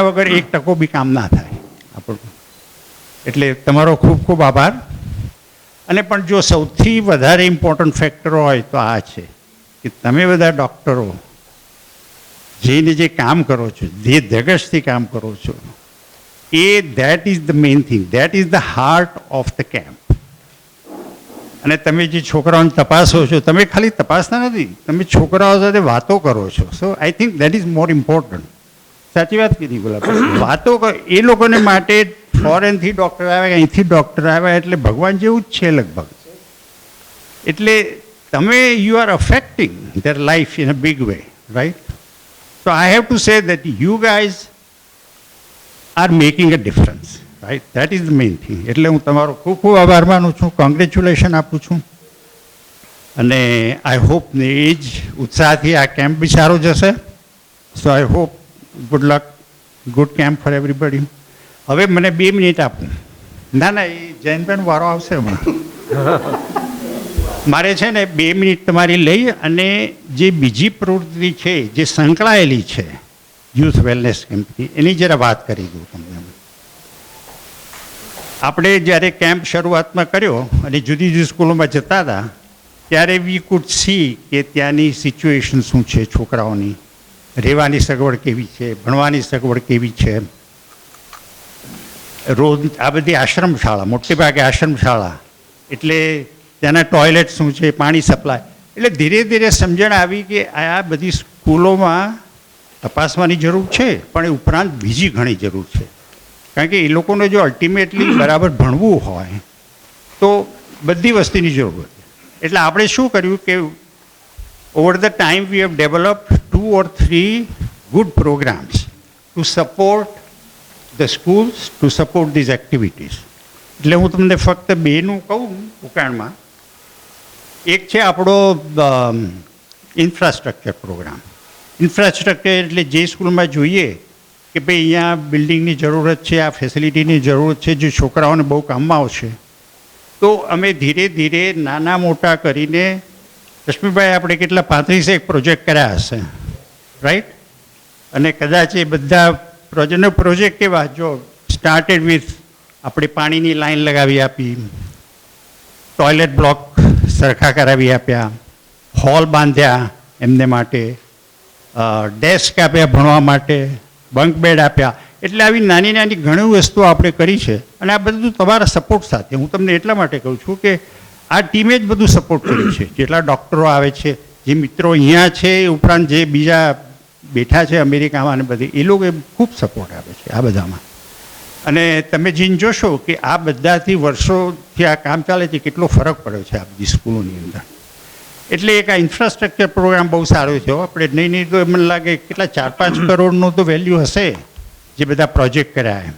વગર એક ટકો બી કામ ના થાય આપણું. એટલે તમારો ખૂબ ખૂબ આભાર. અને પણ જો સૌથી વધારે ઇમ્પોર્ટન્ટ ફેક્ટર હોય તો આ છે કે તમે બધા ડૉક્ટરો જઈને જે કામ કરો છો, જે ધગશથી કામ કરો છો, that is the main thing. That is the heart of the camp. અને તમે જે છોકરાઓને તપાસો છો, તમે ખાલી તપાસતા નથી, તમે છોકરાઓ સાથે વાતો કરો છો. So I think that is more important. સાચી વાત કીધી ગુલાબ. વાતો એ લોકોને માટે ફોરેનથી ડૉક્ટર આવ્યા, અહીંથી ડૉક્ટર આવ્યા એટલે ભગવાન જેવું જ છે લગભગ. એટલે તમે you are affecting there life in a big way, right. So I have to say that you guys are making a difference, right? That is the main thing. એટલે હું તમારો ખૂબ ખૂબ આભાર માનું છું, કોંગ્રેચ્યુલેશન આપું છું. અને આઈ હોપ ને એ જ ઉત્સાહથી આ કેમ્પ બી સારો જશે. So I hope good luck, good camp for everybody. હવે મને 2 મિનિટ આપું. ના એ જૈનબેન વારો આવશે હમણાં. મારે છે ને 2 મિનિટ તમારી લઈ અને જે બીજી પ્રવૃત્તિ છે જે સંકળાયેલી છે યુથ વેલનેસ કેમ્પની, એની જરા વાત કરી દઉં તમને. આપણે જ્યારે કેમ્પ શરૂઆતમાં કર્યો અને જુદી જુદી સ્કૂલોમાં જતા હતા ત્યારે વી કુડ સી કે ત્યાંની સિચ્યુએશન શું છે, છોકરાઓની રહેવાની સગવડ કેવી છે, ભણવાની સગવડ કેવી છે. રોજ આ બધી આશ્રમ શાળા, મોટે ભાગે આશ્રમ શાળા, એટલે ત્યાંના ટોયલેટ શું છે, પાણી સપ્લાય. એટલે ધીરે ધીરે સમજણ આવી કે આ બધી સ્કૂલોમાં તપાસવાની જરૂર છે, પણ એ ઉપરાંત બીજી ઘણી જરૂર છે. કારણ કે એ લોકોને જો અલ્ટિમેટલી બરાબર ભણવું હોય તો બધી વસ્તુની જરૂર હોય. એટલે આપણે શું કર્યું કે over the time we have developed 2 or 3 good programs to support the schools, to support these activities. એટલે હું તમને ફક્ત બેનું કહું ઉકાણમાં. એક છે આપણો ઇન્ફ્રાસ્ટ્રક્ચર પ્રોગ્રામ. ઇન્ફ્રાસ્ટ્રક્ચર એટલે જે સ્કૂલમાં જોઈએ કે ભાઈ અહીંયા બિલ્ડિંગની જરૂરત છે, આ ફેસિલિટીની જરૂરત છે, જે છોકરાઓને બહુ કામમાં આવશે, તો અમે ધીરે ધીરે નાના મોટા કરીને, રશ્મિભાઈ આપણે કેટલા 35 પ્રોજેક્ટ કર્યા હશે, રાઈટ? અને કદાચ એ બધા પ્રોજેક્ટ કેવા, જો સ્ટાર્ટેડ વિથ આપણે પાણીની લાઈન લગાવી આપી, ટોયલેટ બ્લોક સરખા કરાવી આપ્યા, હોલ બાંધ્યા એમને માટે, ડેસ્ક આપ્યા ભણવા માટે, બંક બેડ આપ્યા. એટલે આવી નાની નાની ઘણી વસ્તુઓ આપણે કરી છે. અને આ બધું તમારા સપોર્ટ સાથે. હું તમને એટલા માટે કહું છું કે આ ટીમે જ બધું સપોર્ટ કર્યું છે. જેટલા ડૉક્ટરો આવે છે, જે મિત્રો અહીંયા છે, એ ઉપરાંત જે બીજા બેઠા છે અમેરિકામાં અને બધી, એ લોકોએ ખૂબ સપોર્ટ આપે છે આ બધામાં. અને તમે જીન જોશો કે આ બધાથી વર્ષોથી આ કામ ચાલે છે, કેટલો ફરક પડ્યો છે આ બધી સ્કૂલોની અંદર. એટલે એક આ ઇન્ફ્રાસ્ટ્રક્ચર પ્રોગ્રામ બહુ સારો થયો. આપણે નહીં તો મને લાગે કેટલા 4-5 કરોડનું તો વેલ્યુ હશે જે બધા પ્રોજેક્ટ કર્યા એમ.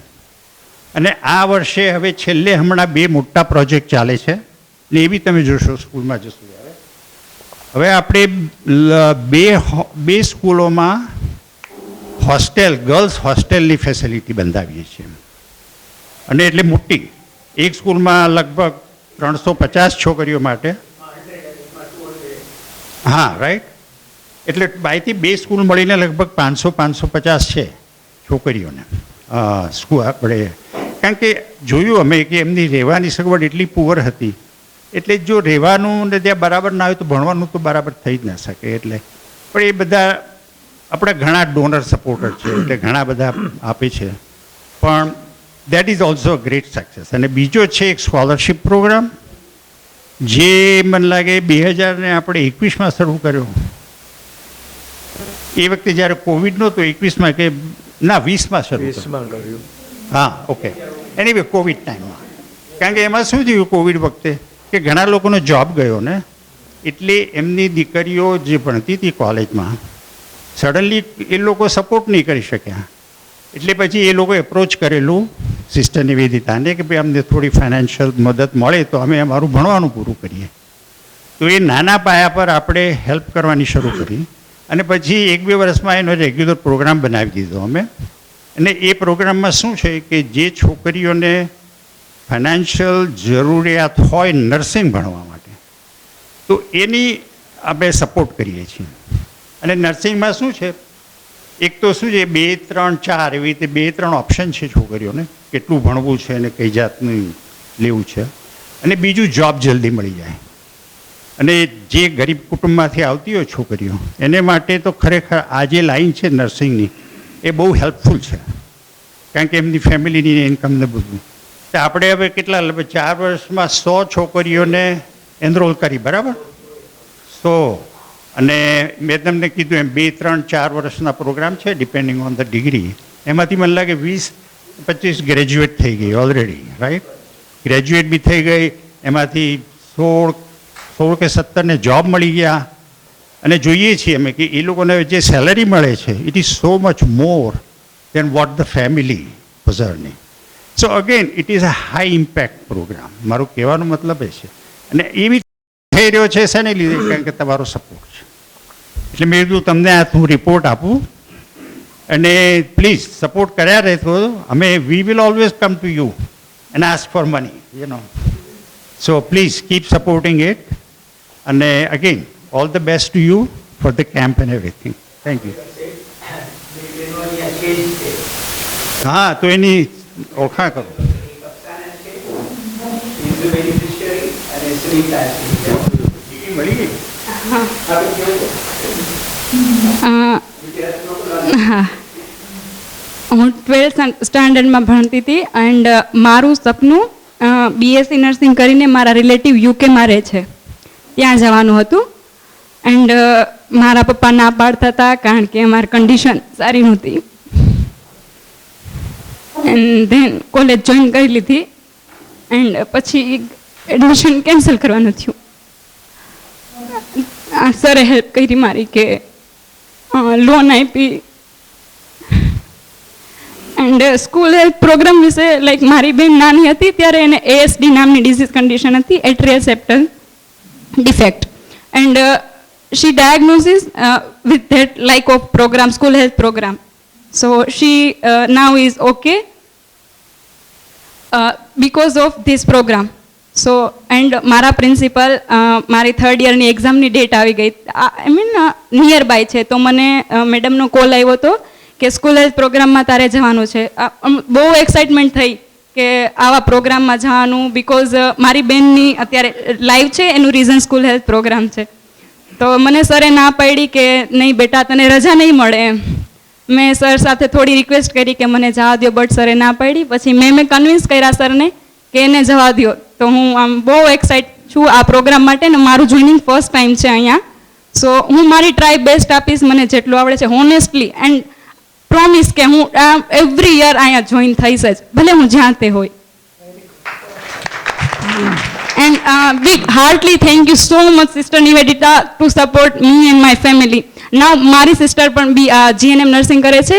અને આ વર્ષે હવે છેલ્લે હમણાં 2 મોટા પ્રોજેક્ટ ચાલે છે ને એ બી તમે જોશો સ્કૂલમાં જશો ત્યારે. હવે આપણે 2 સ્કૂલોમાં હોસ્ટેલ, ગર્લ્સ હોસ્ટેલની ફેસિલિટી બંધાવીએ છીએ. અને એટલે મોટી, એક સ્કૂલમાં લગભગ 350 છોકરીઓ માટે. હા, રાઈટ. એટલે બાયથી 2 સ્કૂલ મળીને લગભગ 500-550 છે છોકરીઓને સ્કૂલ આપણે. કારણ કે જોયું અમે કે એમની રહેવાની સગવડ એટલી પુઅર હતી, એટલે જો રહેવાનું ને ત્યાં બરાબર ના હોય તો ભણવાનું તો બરાબર થઈ જ ના શકે. એટલે પણ એ બધા આપણે ઘણા ડોનર સપોર્ટર છે, એટલે ઘણા બધા આપે છે. પણ that is also a great success. અને બીજો છે એક સ્કોલરશિપ પ્રોગ્રામ, જે મને લાગે 2021માં શરૂ કર્યો. એ વખતે જ્યારે કોવિડ નહોતો, 21માં કે ના 20માં શરૂ કર્યું. હા, ઓકે. એનીવે કોવિડ ટાઈમમાં. કારણ કે એમાં શું થયું કોવિડ વખતે કે ઘણા લોકોનો જોબ ગયો ને, એટલે એમની દીકરીઓ જે ભણતી હતી કોલેજમાં, સડનલી એ લોકો સપોર્ટ નહીં કરી શક્યા. એટલે પછી એ લોકોએ એપ્રોચ કરેલું સિસ્ટર નિવેદિતાને કે ભાઈ અમને થોડી ફાઇનાન્શિયલ મદદ મળે તો અમે અમારું ભણવાનું પૂરું કરીએ. તો એ નાના પાયા પર આપણે હેલ્પ કરવાની શરૂ કરી. અને પછી 1-2 વર્ષમાં એનો રેગ્યુલર પ્રોગ્રામ બનાવી દીધો અમે. અને એ પ્રોગ્રામમાં શું છે કે જે છોકરીઓને ફાઇનાન્શિયલ જરૂરિયાત હોય નર્સિંગ ભણવા માટે, તો એની આપણે સપોર્ટ કરીએ છીએ. અને નર્સિંગમાં શું છે, એક તો શું છે 2, 3, 4 એવી રીતે 2-3 ઓપ્શન છે છોકરીઓને, કેટલું ભણવું છે અને કઈ જાતનું લેવું છે. અને બીજું જોબ જલ્દી મળી જાય. અને જે ગરીબ કુટુંબમાંથી આવતી હોય છોકરીઓ, એને માટે તો ખરેખર આ જે લાઈન છે નર્સિંગની, એ બહુ હેલ્પફુલ છે. કારણ કે એમની ફેમિલીની ઇન્કમને બધું. તો આપણે હવે કેટલા 4 વર્ષમાં 100 છોકરીઓને એનરોલ કરી, બરાબર? 100. અને મેં તમને કીધું એમ 2, 3, 4 વર્ષના પ્રોગ્રામ છે ડિપેન્ડિંગ ઓન ધ ડિગ્રી. એમાંથી મને લાગે 20-25 ગ્રેજ્યુએટ થઈ ગઈ ઓલરેડી, રાઈટ? ગ્રેજ્યુએટ બી થઈ ગઈ. એમાંથી 16 કે 17ને જોબ મળી ગયા. અને જોઈએ છીએ અમે કે એ લોકોને જે સેલરી મળે છે, it is so much more than what the family was earning. So again it is a high impact programme. મારું કહેવાનો મતલબ એ છે. અને એવી થઈ રહ્યો છે શેને લીધે? કારણ કે તમારો સપોર્ટ છે. એટલે મેં કીધું તમને આ હું રિપોર્ટ આપું, અને પ્લીઝ સપોર્ટ કર્યા રહેતો. અમે we will always come to you and ask for money, you know. So please keep supporting it. અને again all the best to you for the camp and everything. Thank you. હા, તો એની ઓળખાણ કરો. હું 12th સ્ટાન્ડર્ડમાં ભણતી હતી. And મારું સપનું બીએસસી નર્સિંગ કરીને મારા રિલેટિવ યુકેમાં રહે છે, ત્યાં જવાનું હતું. એન્ડ મારા પપ્પા ના પાડતા હતા કારણ કે અમારી કન્ડિશન સારી નહોતી. એન્ડ ધેન કોલેજ જોઈન કરી લીધી એન્ડ પછી એડમિશન કેન્સલ કરવાનું થયું. સરે હેલ્પ કરી મારી કે લોન આપી. એન્ડ સ્કૂલ હેલ્થ પ્રોગ્રામ વિશે લાઈક મારી બેન નાની હતી ત્યારે એને એએસડી નામની ડિઝીઝ કન્ડિશન હતી, atrial septal defect. And she diagnosis with that like of program, school health program. So she now is okay because of this program. So and મારા પ્રિન્સિપલ મારી 3rd યરની એક્ઝામની ડેટ આવી ગઈ, I mean near by છે, તો મને મેડમનો call આવ્યો હતો કે સ્કૂલ હેલ્થ પ્રોગ્રામમાં તારે જવાનું છે. બહુ એક્સાઇટમેન્ટ થઈ કે આવા પ્રોગ્રામમાં જવાનું, બિકોઝ મારી બેનની અત્યારે લાઈવ છે એનું રીઝન સ્કૂલ હેલ્થ પ્રોગ્રામ છે. તો મને સરે ના પાડી કે નહીં બેટા તને રજા નહીં મળે એમ. મેં સર સાથે થોડી રિક્વેસ્ટ કરી કે મને જવા દો, બટ સરે ના પાડી. પછી મેં કન્વિન્સ કર્યા સરને કે એને જવા દો. તો હું આમ બહુ એક્સાઇટ છું આ પ્રોગ્રામ માટે ને મારું જોઈનિંગ ફર્સ્ટ ટાઈમ છે અહીંયા. સો હું મારી ટ્રાય બેસ્ટ આપીશ, મને જેટલું આવડે છે હોનેસ્ટલી, એન્ડ પ્રોમિસ કે હું એવરી યર અહીંયા જોઈન થઈશ જ, ભલે હું જ્યાં તે હોય. And big heartily thank you so much Sister Nivedita to support me and my family. Now મારી સિસ્ટર પણ બી જીએનએમ નર્સિંગ કરે છે,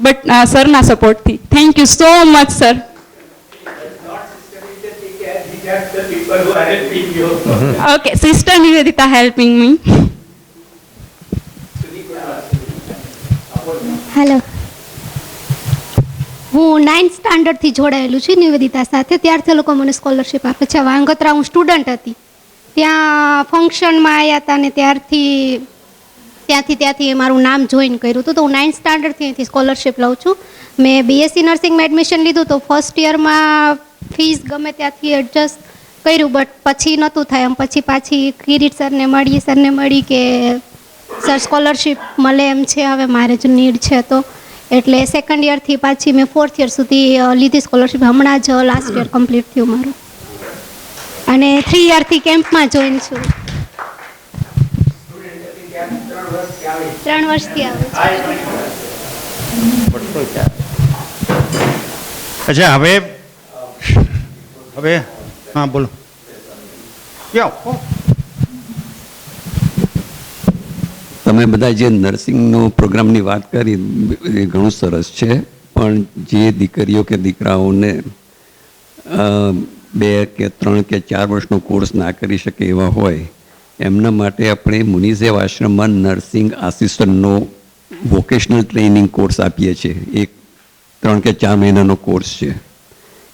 બટ સરના સપોર્ટથી. Thank you so much sir. Okay, sister Nivedita helping me. Hello, હું 9th સ્ટાન્ડર્ડથી જોડાયેલું છું નિવેદિતા સાથે. ત્યારથી લોકો મને સ્કોલરશિપ આપે છે. વાંગોત્રા હું સ્ટુડન્ટ હતી, ત્યાં ફંક્શનમાં આવ્યા હતા ને ત્યાંથી મારું નામ જોઈન કર્યું હતું. તો હું 9th સ્ટાન્ડર્ડથી અહીંથી સ્કોલરશિપ લઉં છું. મેં બીએસસી નર્સિંગમાં એડમિશન લીધું તો ફર્સ્ટ યરમાં ફીસ ગમે ત્યાંથી એડજસ્ટ કર્યું, બટ પછી નહોતું થાય. એમ પછી પાછી કિરીટ સરને મળી કે સર સ્કોલરશિપ મળે એમ છે, હવે મારે જ નીડ છે. તો એટલે 2nd યરથી પાછી મેં 4th યર સુધી લીધી સ્કોલરશિપ. હમણાં જ લાસ્ટ યર કમ્પ્લીટ થયું મારું, અને 3 યરથી કેમ્પમાં જોઈન છું. 3 વર્ષથી આવું છું. અચ્છા, હવે હા બોલો. તમે બધા જે નર્સિંગનો પ્રોગ્રામની વાત કરી એ ઘણું સરસ છે, પણ જે દીકરીઓ કે દીકરાઓને 2 કે 3 કે 4 વર્ષનો કોર્સ ના કરી શકે એવા હોય એમના માટે આપણે મુનિઝેવ આશ્રમમાં નર્સિંગ આસિસ્ટન્ટનો વોકેશનલ ટ્રેનિંગ કોર્સ આપીએ છીએ. એક 3 કે 4 મહિનાનો કોર્સ છે.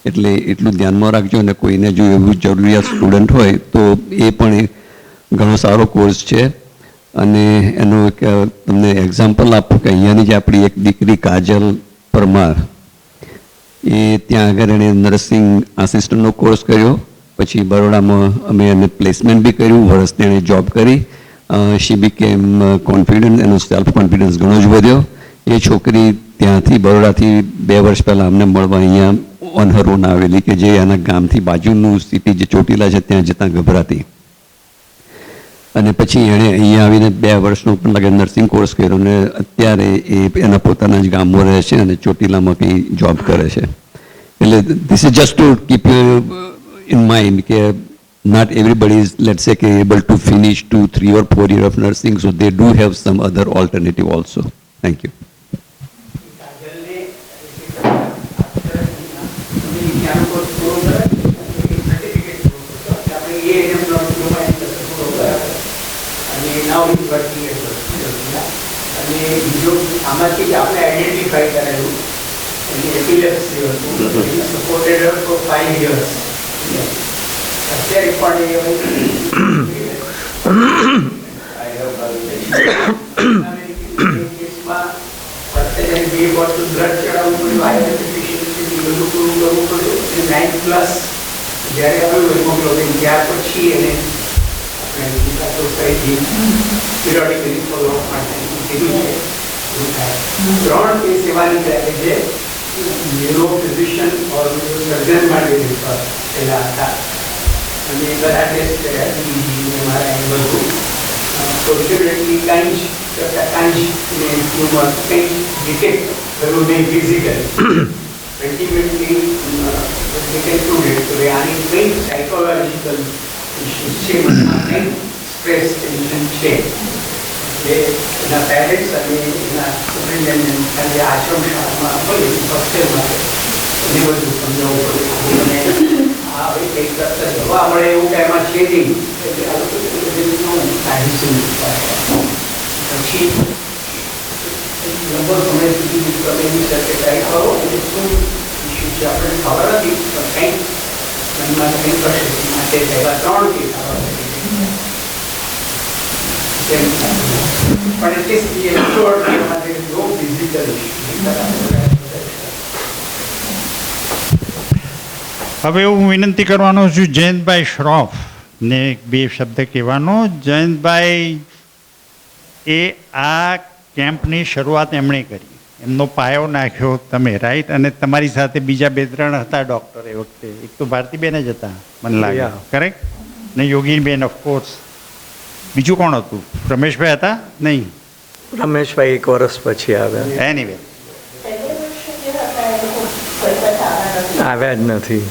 એટલે એટલું ધ્યાનમાં રાખજો, અને કોઈને જો એવું જરૂરિયાત સ્ટુડન્ટ હોય તો એ પણ ઘણો સારો કોર્સ છે. અને એનું એક તમને એક્ઝામ્પલ આપું કે અહીંયાની જે આપણી એક દીકરી કાજલ પરમાર, એ ત્યાં આગળ એણે નર્સિંગ આસિસ્ટન્ટનો કોર્સ કર્યો, પછી બરોડામાં અમે એને પ્લેસમેન્ટ બી કર્યું, વર્ષથી એણે જોબ કરી. શી બીકેમ કોન્ફિડન્ટ, એનો સેલ્ફ કોન્ફિડન્સ ઘણો જ વધ્યો. એ છોકરી ત્યાંથી બરોડાથી 2 વર્ષ પહેલાં અમને મળવા અહીંયા ઓન હર ઓન આવેલી, કે જે એના ગામથી બાજુનું સિટી જે ચોટીલા છે ત્યાં જતાં ગભરાતી. અને પછી એણે અહીંયા આવીને 2 વર્ષનો પણ લાગે નર્સિંગ કોર્સ કર્યો, અને અત્યારે એ એના પોતાના જ ગામમાં રહે છે અને ચોટીલામાં કંઈ જોબ કરે છે. એટલે this is just to keep you in mind કે not everybody is, let's say, able to finish 2, 3 or 4 years of nursing, so they do have some other alternative also. Thank you. Now he's working as a અને બીજો આમાંથી આપણે identify કરેલું એની epilepsy હતું, supported હર four 5 years. અત્યારે પણ અત્યારે 2 bottle blood ચડાવવું પડ્યું, આયર્ન ડેફિશિયન્સી બધું પૂરું કરવું પડ્યું. 9+ જ્યારે આવ્યું હિમોગ્લોબિન, ત્યાર પછી એને પિરિયોડિકલી ફોલો માટે કીધું છે. 3 કેસ એવા નીકળ્યા કે જે ન્યુરો ફિઝિશિયન ઓર સર્જન માટે રિફર થયેલા હતા અને બધા ટેસ્ટ કર્યા બીજી મારા એ બધું ફોર્ચ્યુનેટલી કાંઈ ને ટ્યુમર કંઈ ડિટેક્ટ કર્યું નહીં ફિઝિકલ અલ્ટિમેટલી ડિટેક્ટેડ તો આની કંઈ સાયકોલોજીકલ ઇસ્યુઝ છે કંઈ સ્ટ્રેસ ટેન્શન છે એ એના પેરેન્ટ્સ અને એના સુપરિન્ટેન્ડન્ટ અને આશ્રમ શાળામાં હોય હોસ્ટેલમાં એ બધું સમજાવવું પડે અને આ હવે કંઈક કરતા જવા મળે એવું કે એમાં છે નહીં એટલે આ લોકો પછી લગભગ સમય સુધી તમે એની સાથે ટ્રાય કરો અને શું ઇસ્યુ છે આપણે ખબર નથી પણ કંઈક મનમાં કંઈક કરશે માટે એવા 3 કેસ પણ એટલીસ્ટ એ એક્સપ્લોર માટે નો ફિઝિકલ હવે હું વિનંતી કરવાનો છું જયંતભાઈ શ્રોફ ને એક બે શબ્દ કહેવાનો. જયંતભાઈ એ આ કેમ્પની શરૂઆત એમણે કરી, એમનો પાયો નાખ્યો તમે, રાઈટ? અને તમારી સાથે બીજા 2-3 હતા ડૉક્ટર એ વખતે. એક તો ભારતીબેન જ હતા મને લાગે, કરેક્ટ? ને યોગીનબેન ઓફકોર્સ. બીજું કોણ હતું? રમેશભાઈ હતા? નહીં, રમેશભાઈ 1 વર્ષ પછી આવ્યા. એનીવે આવ્યા જ નથી.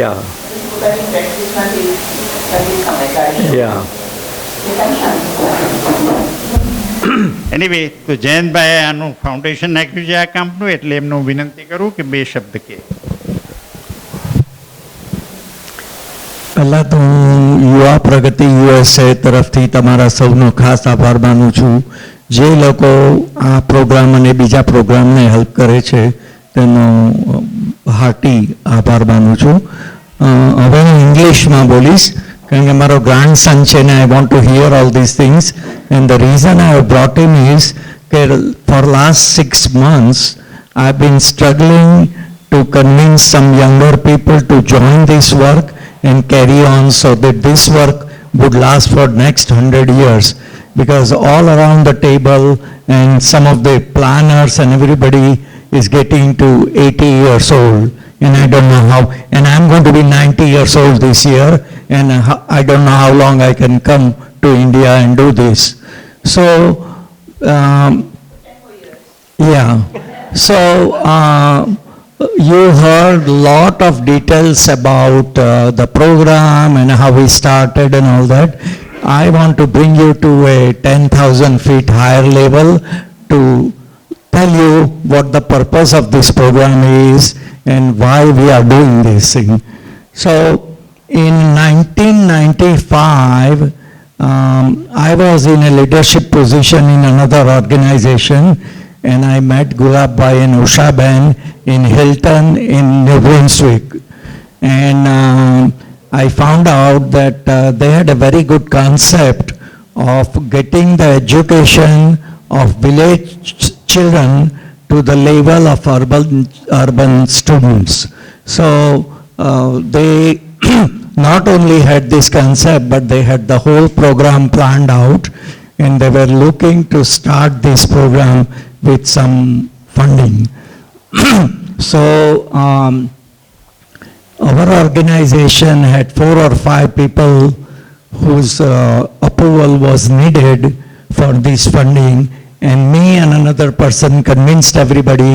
યા યા એનીવે તો જયંતભાઈએ આનું ફાઉન્ડેશન નાખ્યું છે આ કામનું, એટલે એમનું વિનંતી કરું કે 2 શબ્દ કહે. પહેલાં તો હું યુવા પ્રગતિ USA તરફથી તમારા સૌનો ખાસ આભાર માનું છું. જે લોકો આ પ્રોગ્રામ અને બીજા પ્રોગ્રામને હેલ્પ કરે છે તેનો હાર્ટી આભાર માનું છું. હવે હું ઇંગ્લિશમાં બોલીશ કારણ કે મારો ગ્રાન્ડસન છે ને I want to hear all this things and the reason I have brought him is કે for last 6 months I have been struggling to convince some younger people to join this work and carry on so that this work would last for next 100 years, because all around the table and some of the planners and everybody is getting to 80 years old, and I don't know how, and I'm going to be 90 years old this year, and I don't know how long I can come to India and do this. So yeah, so you heard a lot of details about the program and how we started and all that. I want to bring you to a 10,000 feet higher level to tell you what the purpose of this program is and why we are doing this thing. So in 1995, I was in a leadership position in another organization, and I met Gulabhai and Ushaben in Hilton in New Brunswick. And I found out that they had a very good concept of getting the education of village children to the level of urban students. So they not only had this concept, but they had the whole program planned out, and they were looking to start this program with some funding. So our organization had 4 or 5 people whose approval was needed for this funding, and me and another person convinced everybody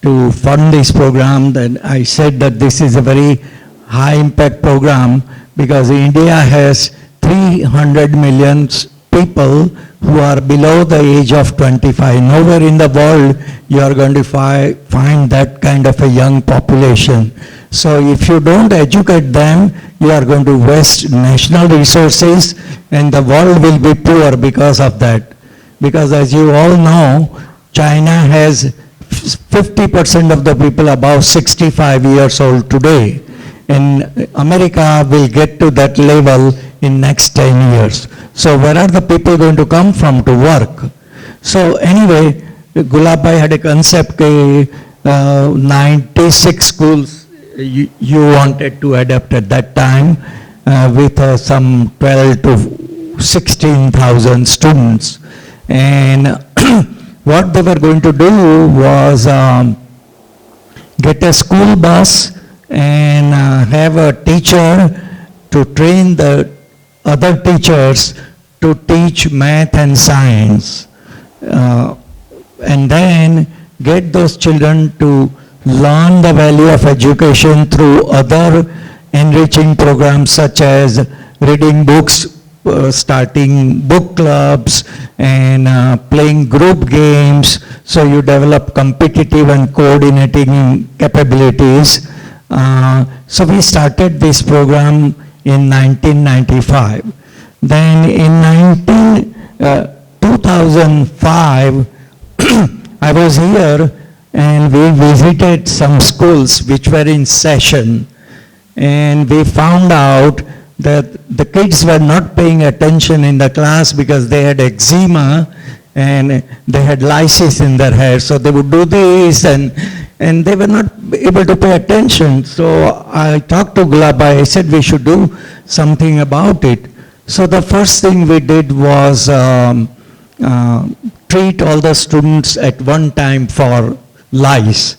to fund this program. Then I said that this is a very high impact program because India has 300 million people who are below the age of 25. Nowhere in the world you are going to find that kind of a young population. So if you don't educate them, you are going to waste national resources, and the world will be poor because of that. Because as you all know, China has 50% of the people above 65 years old today, and America will get to that level in next 10 years. So where are the people going to come from to work? So anyway, Gulabhai had a concept 96 schools you wanted to adapt at that time with some 12 to 16,000 students. And what they were going to do was get a school bus and have a teacher to train the other teachers to teach math and science. And then get those children to learn the value of education through other enriching programs such as reading books, starting book clubs, and playing group games, so you develop competitive and coordinating capabilities. So we started this program in 1995. Then in 2005, I was here and we visited some schools which were in session, and we found out that the kids were not paying attention in the class because they had eczema and they had lice in their hair, so they would do this and they were not able to pay attention. So I talked to Gulabhai, I said we should do something about it. So the first thing we did was treat all the students at one time for lice,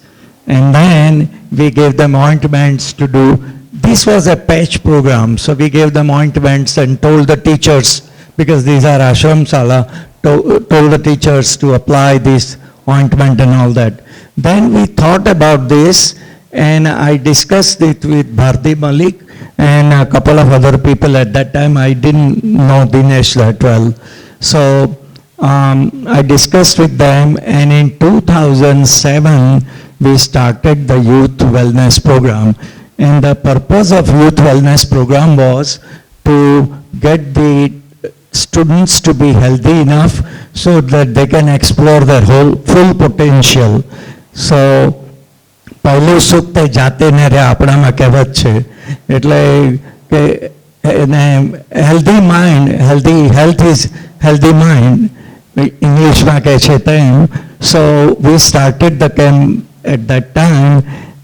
and then we gave them ointments to do. This was a patch program, so we gave them ointments and told the teachers, because these are ashram sala, told the teachers to apply this ointment and all that. Then we thought about this, and I discussed it with Bharti Malik and a couple of other people. At that time I didn't know Dinesh that well. So I discussed with them, and in 2007 we started the Youth Wellness Program. And the purpose of Youth Wellness Program was to get the students to be healthy enough so that they can explore their whole full potential. So પહેલું સુખ તે જાતે ને રે આપણામાં કહેવત છે, એટલે કે healthy mind, health is healthy mind, ઇંગ્લિશમાં કહે છે તેમ. So we started the camp at that time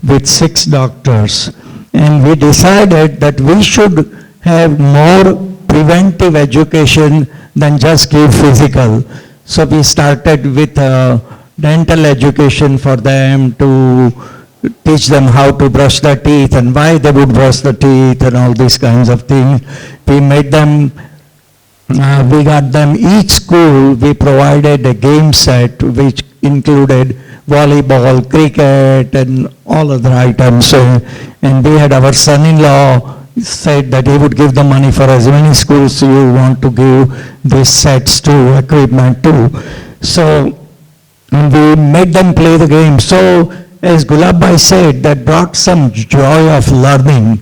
with 6 doctors, and we decided that we should have more preventive education than just give physical. So we started with dental education for them, to teach them how to brush their teeth and why they would brush the teeth and all these kinds of things. We made them, we got them, each school we provided a game set which included volleyball, cricket and all other items. And we had our son-in-law said that he would give the money for as many schools you want to give these sets to, equipment to. So we made them play the game. So as Gulabhai said, that brought some joy of learning.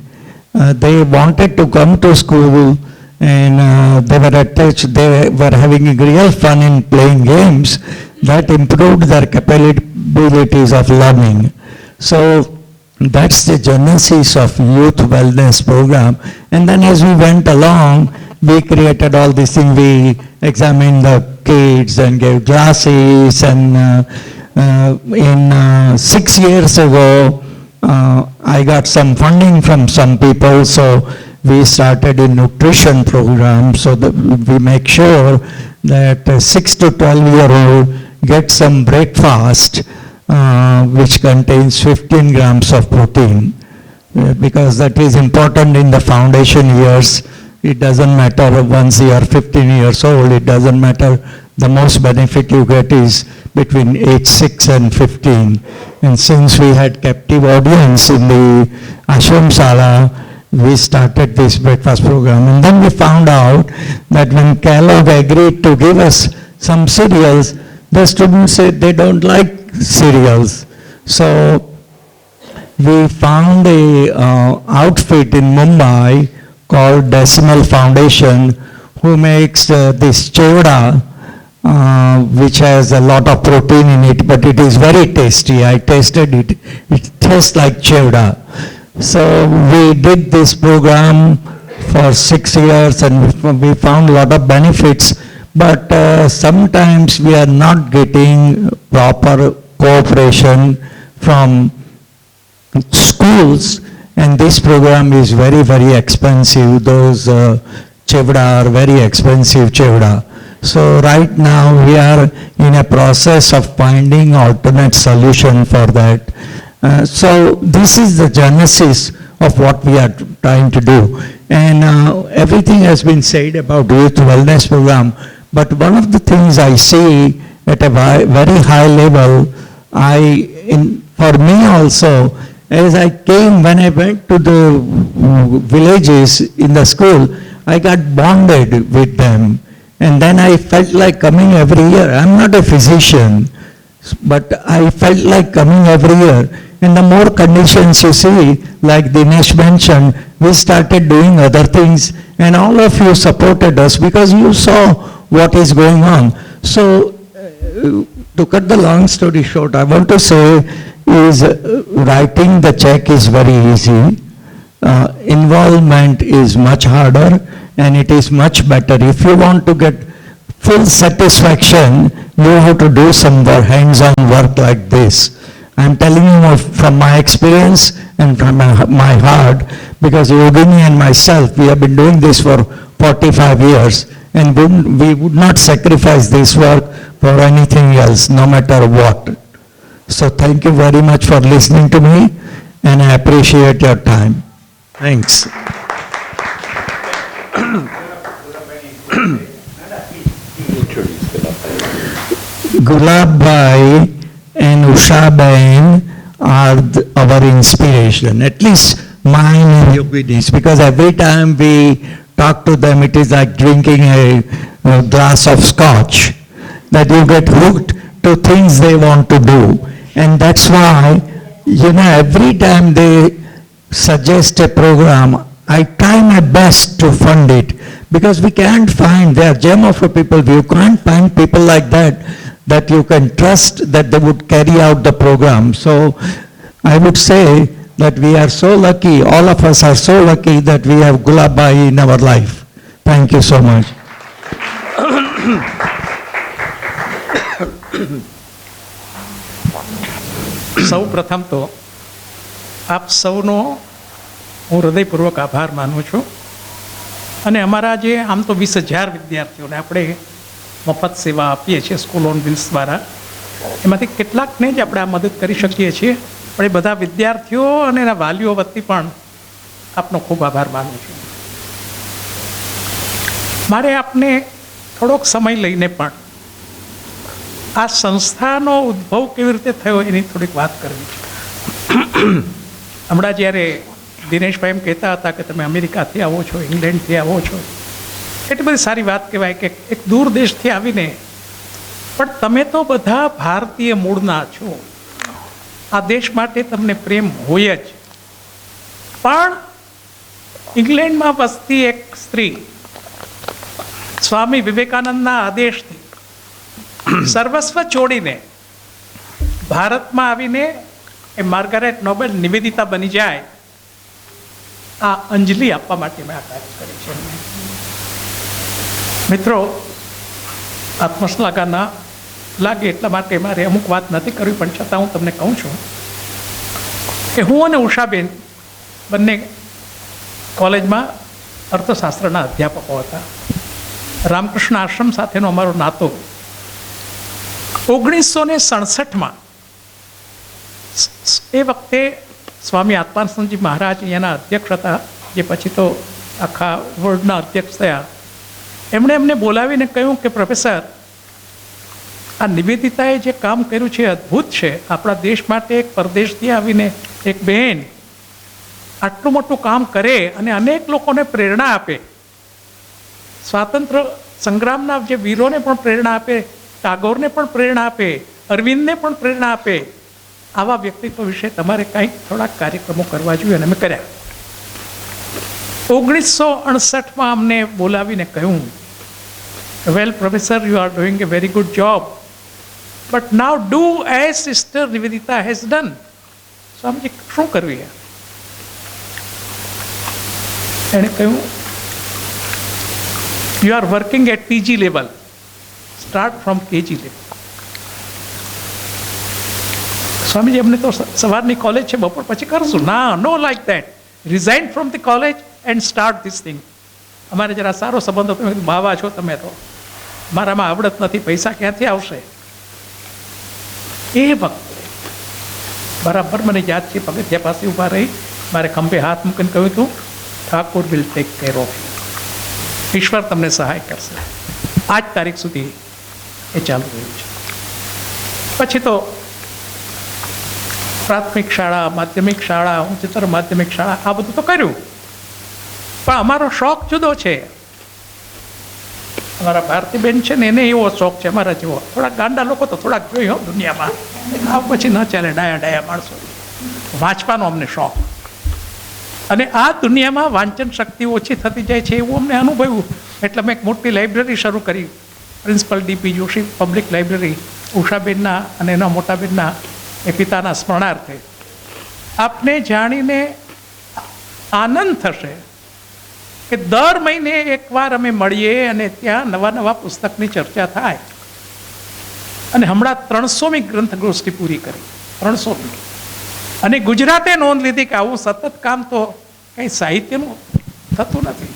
They wanted to come to school, and they were attached, they were having real fun in playing games that improved their capabilities of learning. So that's the genesis of Youth Wellness Program. And then as we went along, we created all these things. We examined the kids and gave classes, and in 6 years ago, I got some funding from some people, so we started a nutrition program so that we make sure that 6 to 12-year-old get some breakfast which contains 15 grams of protein, because that is important in the foundation years. It doesn't matter once you are 15 years old, it doesn't matter. The most benefit you get is between age 6 and 15. And since we had captive audience in the ashram sala, we started this breakfast program. And then we found out that when Kellogg agreed to give us some cereals, the students said they don't like cereals. So we found a outfit in Mumbai called Decimal Foundation, who makes this chevda, which has a lot of protein in it, but it is very tasty. I tasted it. It tastes like chevda. So we did this program for 6 years, and we found a lot of benefits, but sometimes we are not getting proper cooperation from schools, and this program is very, very expensive. Those chevda are very expensive chevda. So right now we are in a process of finding alternate solution for that. So this is the genesis of what we are trying to do. And everything has been said about youth wellness program, but one of the things I see at a very high level, for me also, as I came, when I went to the villages in the school, I got bonded with them. And then I felt like coming every year. I'm not a physician, but I felt like coming every year. And the more conditions you see, like Dinesh mentioned, we started doing other things, and all of you supported us because you saw what is going on. So, to cut the long story short, I want to say is writing the check is very easy. Involvement is much harder, and it is much better. If you want to get full satisfaction, you have to do some hands-on work like this. I'm telling you from my experience and from my heart, because Yogini and myself, we have been doing this for 45 years, and we would not sacrifice this work for anything else, no matter what. So thank you very much for listening to me, and I appreciate your time. Thanks. Gulab Bhai and Usha Bain are our inspiration, at least mine and Yogini's, because every time we talk to them, it is like drinking a glass of scotch, that you get hooked to things they want to do. And that's why, every time they suggest a program, I try my best to fund it, because we can't find, they are gem of a people, you can't find people like that you can trust that they would carry out the program. So I would say that we are so lucky, all of us are so lucky that we have Gulab Bhai in our life. Thank you so much. સૌ પ્રથમ તો આપ સૌનો હું હૃદયપૂર્વક આભાર માનું છું. અને અમારા જે આમ તો 20,000 વિદ્યાર્થીઓને આપણે મફત સેવા આપીએ છીએ સ્કૂલ ઓન વ્હીલ્સ દ્વારા, એમાંથી કેટલાકને જ આપણે આ મદદ કરી શકીએ છીએ. પણ એ બધા વિદ્યાર્થીઓ અને એના વાલીઓ વતી પણ આપનો ખૂબ આભાર માનું છું. મારે આપને થોડોક સમય લઈને પણ આ સંસ્થાનો ઉદ્ભવ કેવી રીતે થયો એની થોડીક વાત કરવી છે. હમણાં જ્યારે દિનેશભાઈ એમ કહેતા હતા કે તમે અમેરિકાથી આવો છો, ઇંગ્લેન્ડથી આવો છો, એટલી બધી સારી વાત કહેવાય કે એક દૂર દેશથી આવીને, પણ તમે તો બધા ભારતીય મૂળના છો, આ દેશ માટે તમને પ્રેમ હોય જ. પણ ઇંગ્લેન્ડમાં વસતી એક સ્ત્રી સ્વામી વિવેકાનંદના આદેશથી સર્વસ્વ છોડીને ભારતમાં આવીને એ માર્ગારેટ નોબેલ નિવેદિતા બની જાય, આ અંજલિ આપવા માટે મેં આ કાર્ય કરી છે. મિત્રો, આત્મશ્લાઘા ના લાગે એટલા માટે મારે અમુક વાત નથી કરવી, પણ છતાં હું તમને કહું છું કે હું અને ઉષાબેન બંને કોલેજમાં અર્થશાસ્ત્રના અધ્યાપકો હતા. રામકૃષ્ણ આશ્રમ સાથેનો અમારો નાતો 1967માં એ વખતે સ્વામી આત્માનંદજી મહારાજ અહીંયાના અધ્યક્ષ હતા, જે પછી તો આખા વર્લ્ડના અધ્યક્ષ થયા. એમણે એમને બોલાવીને કહ્યું કે પ્રોફેસર, આ નિવેદિતાએ જે કામ કર્યું છે અદ્ભુત છે. આપણા દેશ માટે એક પરદેશથી આવીને એક બહેન આટલું મોટું કામ કરે અને અનેક લોકોને પ્રેરણા આપે, સ્વાતંત્ર્ય સંગ્રામના જે વીરોને પણ પ્રેરણા આપે, ટાગોરને પણ પ્રેરણા આપે, અરવિંદને પણ પ્રેરણા આપે, આવા વ્યક્તિત્વ વિશે તમારે કંઈક થોડાક કાર્યક્રમો કરવા જોઈએ. અને અમે કર્યા. 1968માં અમને બોલાવીને કહ્યું, well professor, you are doing a very good job, but now do as sister Nivedita has done. Swamiji, શું કરવું? એણે કહ્યું, you are working at PG level, start from KG level. Swamiji, અમને તો સવારની કોલેજ છે, બપોર પછી કરશું. ના, no like that. Resign from the college and start this thing. અમારે જરા સારો સંબંધ હતો. મેં બાવા છો તમે, તો મારામાં આવડત નથી, પૈસા ક્યાંથી આવશે? એ વખતે બરાબર મને યાદ છે, પગથિયા પાસે ઊભા રહી મારે ખંભે હાથ મૂકીને કહ્યું હતું, Thakor will take care of you, ઈશ્વર તમને સહાય કરશે. આજ તારીખ સુધી એ ચાલુ રહ્યું છે. પછી તો પ્રાથમિક શાળા, માધ્યમિક શાળા, ઉચ્ચતર માધ્યમિક શાળા આ બધું તો કર્યું, પણ અમારો શોખ જુદો છે. અમારા ભારતીબેન છે ને એને એવો શોખ છે અમારા જેવો, થોડાક ગાંડા લોકો તો થોડાક જોયું દુનિયામાં, આ પછી ન ચાલે, ડાયા માણસો. વાંચવાનો અમને શોખ, અને આ દુનિયામાં વાંચન શક્તિ ઓછી થતી જાય છે એવું અમને અનુભવ્યું. એટલે મેં એક મોટી લાઇબ્રેરી શરૂ કરી, principal DP Joshi public library, ઉષાબેનના અને એના મોટાબેનના એ પિતાના સ્મરણાર્થે. આપને જાણીને આનંદ થશે કે દર મહિને એકવાર અમે મળીએ અને ત્યાં નવા નવા પુસ્તકની ચર્ચા થાય. અને હમણાં 300મી ગ્રંથગોષ્ઠી પૂરી કરી, 300મી. અને ગુજરાતે નોંધ લીધી કે આવું સતત કામ તો કંઈ સાહિત્યનું થતું નથી.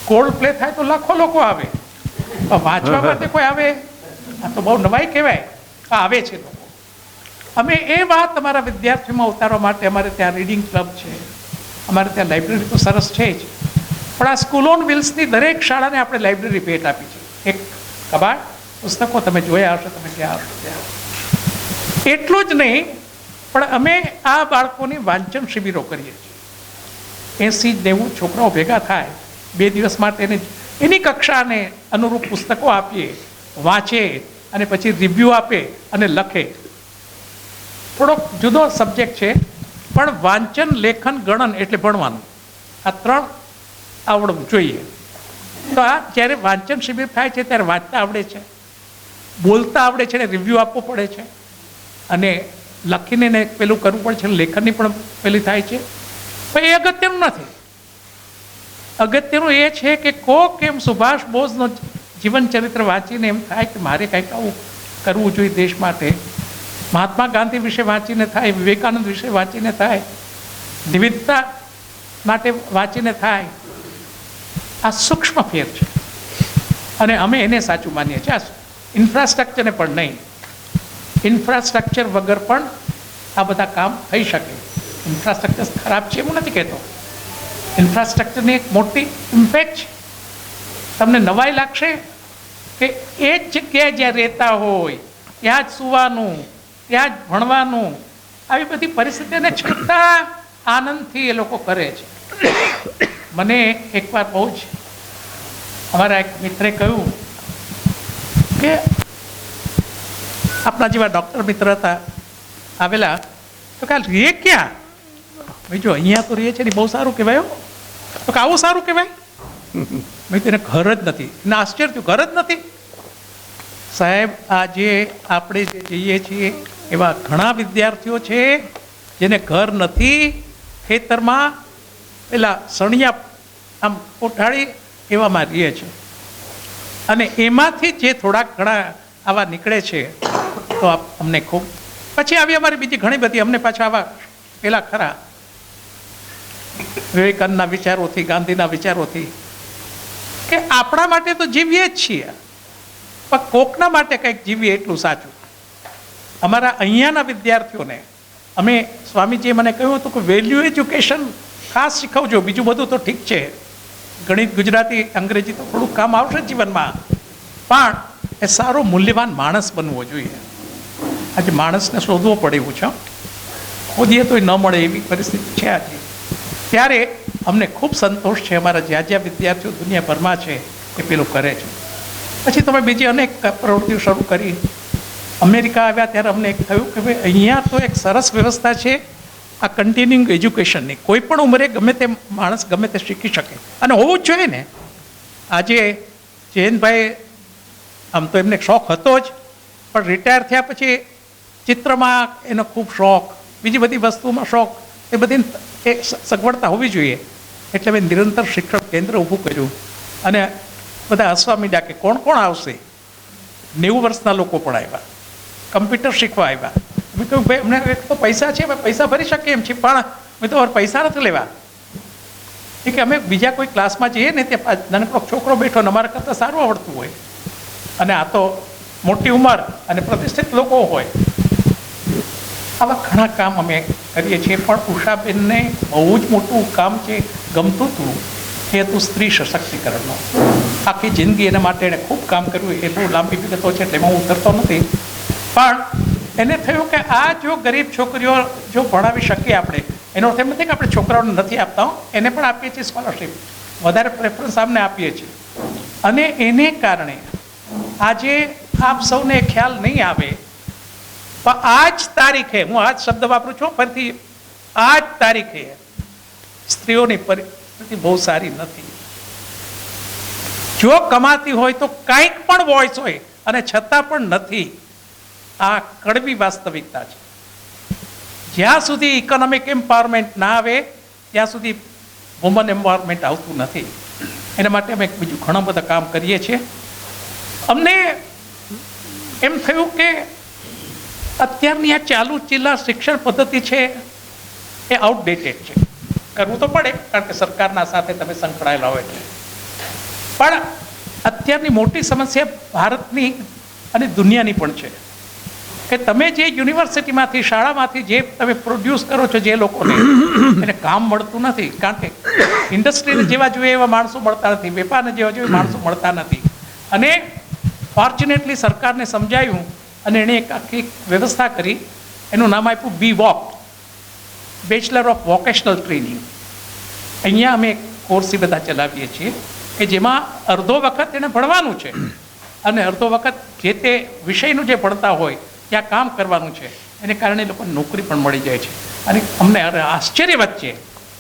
કોલ્ડ પ્લે થાય તો લાખો લોકો આવે, વાંચવા માટે કોઈ આવે આ તો બહુ નવાઈ કહેવાય, આવે છે લોકો. અમે એ વાત અમારા વિદ્યાર્થીઓમાં ઉતારવા માટે અમારે ત્યાં રીડિંગ ક્લબ છે, અમારે ત્યાં લાઇબ્રેરી તો સરસ છે જ, પણ આ સ્કૂલ ઓન વ્હીલ્સની દરેક શાળાને આપણે લાઇબ્રેરી ભેટ આપી છે. એક કબાટ પુસ્તકો તમે જોયા હશે, તમે ત્યાં હશો ત્યાં. એટલું જ નહીં, પણ અમે આ બાળકોની વાંચન શિબિરો કરીએ છીએ. 80-90 છોકરાઓ ભેગા થાય, 2 દિવસ માટે એની કક્ષાને અનુરૂપ પુસ્તકો આપીએ, વાંચે અને પછી રિવ્યૂ આપે અને લખે. થોડોક જુદો સબ્જેક્ટ છે, પણ વાંચન, લેખન, ગણન એટલે ભણવાનું, આ 3 આવડવું જોઈએ. તો આ જ્યારે વાંચન શિબિર થાય છે ત્યારે વાંચતા આવડે છે, બોલતા આવડે છે, ને રિવ્યૂ આપવો પડે છે, અને લખીને ને પેલું કરવું પડે છે, લેખનની પણ પેલી થાય છે. પણ એ અગત્યનું નથી. અગત્યનું એ છે કે કોક એમ સુભાષ બોઝનો જીવન ચરિત્ર વાંચીને એમ થાય કે મારે કંઈક આવું કરવું જોઈએ દેશ માટે. મહાત્મા ગાંધી વિશે વાંચીને થાય, વિવેકાનંદ વિશે વાંચીને થાય, વિવિધતા માટે વાંચીને થાય. આ સૂક્ષ્મ ફેર છે અને અમે એને સાચું માનીએ છીએ. આ ઇન્ફ્રાસ્ટ્રક્ચરને પણ નહીં, ઇન્ફ્રાસ્ટ્રક્ચર વગર પણ આ બધા કામ થઈ શકે. ઇન્ફ્રાસ્ટ્રક્ચર ખરાબ છે એવું નથી કહેતો, ઇન્ફ્રાસ્ટ્રક્ચરની એક મોટી ઇમ્પેક્ટ છે. તમને નવાઈ લાગશે કે એ જ જગ્યાએ જ્યાં રહેતા હોય ત્યાં જ સૂવાનું, ત્યાં જ ભણવાનું, આવી બધી પરિસ્થિતિને છતાં આનંદથી એ લોકો કરે છે. મને એકવાર બહુ જ અમારા એક મિત્રે કહ્યું કે આપણા જેવા ડૉક્ટર મિત્ર હતા આવેલા, તો કાલ રે ક્યાં? બીજો અહીંયા તો રહે છે ને, બહુ સારું કહેવાય. તો કે આવું સારું કહેવાય? મેં તેને ઘર જ નથી. એને આશ્ચર્ય થયું, ઘર જ નથી. સાહેબ, આજે આપણે જે જઈએ છીએ એવા ઘણા વિદ્યાર્થીઓ છે જેને ઘર નથી, ખેતરમાં પેલા સણિયા આમ કોઠાળી એવામાં રહે છે, અને એમાંથી જે થોડાક ઘણા આવા નીકળે છે તો અમને ખૂબ. પછી આવી અમારી બીજી ઘણી બધી, અમને પાછા આવા પેલા ખરા વિવેકાનંદના વિચારોથી, ગાંધીના વિચારોથી, કે આપણા માટે તો જીવીએ જ છીએ, પણ કોકના માટે કંઈક જીવીએ એટલું સાચું. અમારા અહીંયાના વિદ્યાર્થીઓને અમે, સ્વામીજીએ મને કહ્યું હતું કે વેલ્યુ એજ્યુકેશન ખાસ શીખવજો, બીજું બધું તો ઠીક છે, ગણિત, ગુજરાતી, અંગ્રેજી તો થોડુંક કામ આવશે જીવનમાં, પણ એ સારો મૂલ્યવાન માણસ બનવો જોઈએ. આજે માણસને શોધવો પડે એવું છે, ખોદીએ તોય ન મળે એવી પરિસ્થિતિ છે આજે. ત્યારે અમને ખૂબ સંતોષ છે, અમારા જ્યાં જ્યાં વિદ્યાર્થીઓ દુનિયાભરમાં છે એ પેલું કરે છે. પછી તમે બીજી અનેક પ્રવૃત્તિઓ શરૂ કરી. અમેરિકા આવ્યા ત્યારે અમને એક થયું કે ભાઈ અહીંયા તો એક સરસ વ્યવસ્થા છે આ કન્ટિન્યુઇંગ એજ્યુકેશનની, કોઈ પણ ઉંમરે ગમે તે માણસ ગમે તે શીખી શકે, અને હોવું જ જોઈએ ને. આજે જયંતભાઈ, આમ તો એમને શોખ હતો જ, પણ રિટાયર થયા પછી ચિત્રમાં એનો ખૂબ શોખ, બીજી બધી વસ્તુમાં શોખ, એ બધી એ સગવડતા હોવી જોઈએ. એટલે મેં નિરંતર શિક્ષણ કેન્દ્ર ઊભું કર્યું, અને બધા હસવા માંડ્યા કે કોણ કોણ આવશે. 90 વર્ષના લોકો પણ આવ્યા, કમ્પ્યુટર શીખવા આવ્યા. મેં કહ્યું ભાઈ અમને એક તો પૈસા છે, અમે પૈસા ભરી શકીએ એમ છીએ, પણ મેં તો પૈસા નથી લેવા. એ કે અમે બીજા કોઈ ક્લાસમાં જઈએ ને ત્યાં નાનકડો છોકરો બેઠો ને અમારા કરતાં સારું આવડતું હોય, અને આ તો મોટી ઉંમર અને પ્રતિષ્ઠિત લોકો હોય, આવા ઘણા કામ અમે કરીએ છીએ. પણ ઉષાબેનને બહુ જ મોટું કામ જે ગમતું હતું એ હતું સ્ત્રી સશક્તિકરણનું. આખી જિંદગી એના માટે એણે ખૂબ કામ કર્યું. એ બહુ લાંબી વિગતો છે એટલે એમાં હું ઉતરતો નથી. પણ એને થયું કે આ જો ગરીબ છોકરીઓ જો ભણાવી શકીએ આપણે, એનો અર્થ એમ નથી કે આપણે છોકરાઓને નથી આપતા, એને પણ આપીએ છીએ સ્કોલરશીપ, વધારે પ્રેફરન્સ આમને આપીએ છીએ. અને એને કારણે આજે આપ સૌને ખ્યાલ નહીં આવે પણ આ જ તારીખે, હું આ જ શબ્દ વાપરું છું ફરીથી, આ જ તારીખે સ્ત્રીઓની પરિસ્થિતિ બહુ સારી નથી. જો કમાતી હોય તો કંઈક પણ વોઇસ હોય અને છતાં પણ નથી. આ કડવી વાસ્તવિકતા છે. જ્યાં સુધી ઇકોનોમિક એમ્પાવરમેન્ટ ના આવે ત્યાં સુધી વુમન એમ્પાવરમેન્ટ આવતું નથી. એના માટે અમે બીજું ઘણા બધા કામ કરીએ છીએ. અમને એમ થયું કે અત્યારની આ ચાલુ જિલ્લા શિક્ષણ પદ્ધતિ છે એ આઉટડેટેડ છે. કરવું તો પડે કારણ કે સરકારના સાથે તમે સંકળાયેલા હોય એટલે. પણ અત્યારની મોટી સમસ્યા ભારતની અને દુનિયાની પણ છે કે તમે જે યુનિવર્સિટીમાંથી, શાળામાંથી જે તમે પ્રોડ્યુસ કરો છો જે લોકોને, એને કામ મળતું નથી. કારણ કે ઇન્ડસ્ટ્રીને જેવા જોઈએ એવા માણસો મળતા નથી, વેપારને જેવા જોઈએ માણસો મળતા નથી. અને ફોર્ચ્યુનેટલી સરકારને સમજાયું અને એણે એક આખી વ્યવસ્થા કરી. એનું નામ આપ્યું BVOC, bachelor of vocational training. અહીંયા અમે કોર્સ બધા ચલાવીએ છીએ કે જેમાં અડધો વખત એને ભણવાનું છે અને અડધો વખત જે તે વિષયનું જે ભણતા હોય ત્યાં કામ કરવાનું છે. એને કારણે લોકોને નોકરી પણ મળી જાય છે. અને અમને આશ્ચર્ય વચ્ચે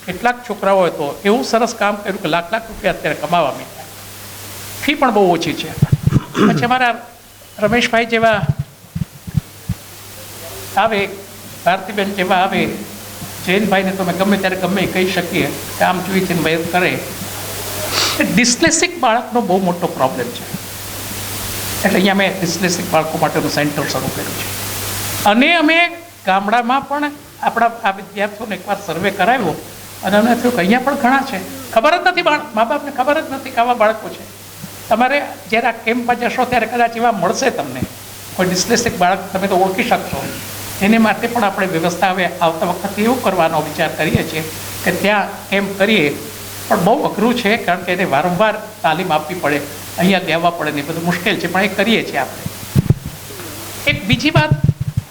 કેટલાક છોકરાઓએ તો એવું સરસ કામ કર્યું કે લાખ લાખ રૂપિયા અત્યારે કમાવા માંડ્યા. ફી પણ બહુ ઓછી છે. પછી અમારા રમેશભાઈ જેવા આવે, ભારતીબેન જેવા આવે, જૈનભાઈને તો અમે ગમે ત્યારે ગમે કહી શકીએ કે આમ જોઈ છે મદદ કરે. ડિસ્લેક્સિક બાળકનો બહુ મોટો પ્રોબ્લેમ છે. એટલે અહીંયા મેં ડિસ્લેક્સિક બાળકો માટેનું સેન્ટર શરૂ કર્યું છે. અને અમે ગામડામાં પણ આપણા આ વિદ્યાર્થીઓને એકવાર સર્વે કરાવ્યો અને અમને થયું કે અહીંયા પણ ઘણા છે. ખબર જ નથી, મા બાપને ખબર જ નથી કે આવા બાળકો છે. તમારે જ્યારે આ કેમ્પમાં જશો ત્યારે કદાચ એવા મળશે તમને કોઈ ડિસ્લેક્સિક બાળક, તમે તો ઓળખી શકશો. એને માટે પણ આપણે વ્યવસ્થા હવે આવતા વખતે એવું કરવાનો વિચાર કરીએ છીએ કે ત્યાં કેમ્પ કરીએ. પણ બહુ અઘરું છે કારણ કે એને વારંવાર તાલીમ આપવી પડે, અહીંયા લેવા પડે ને, બધું મુશ્કેલ છે. પણ એ કરીએ છીએ આપણે. એક બીજી વાત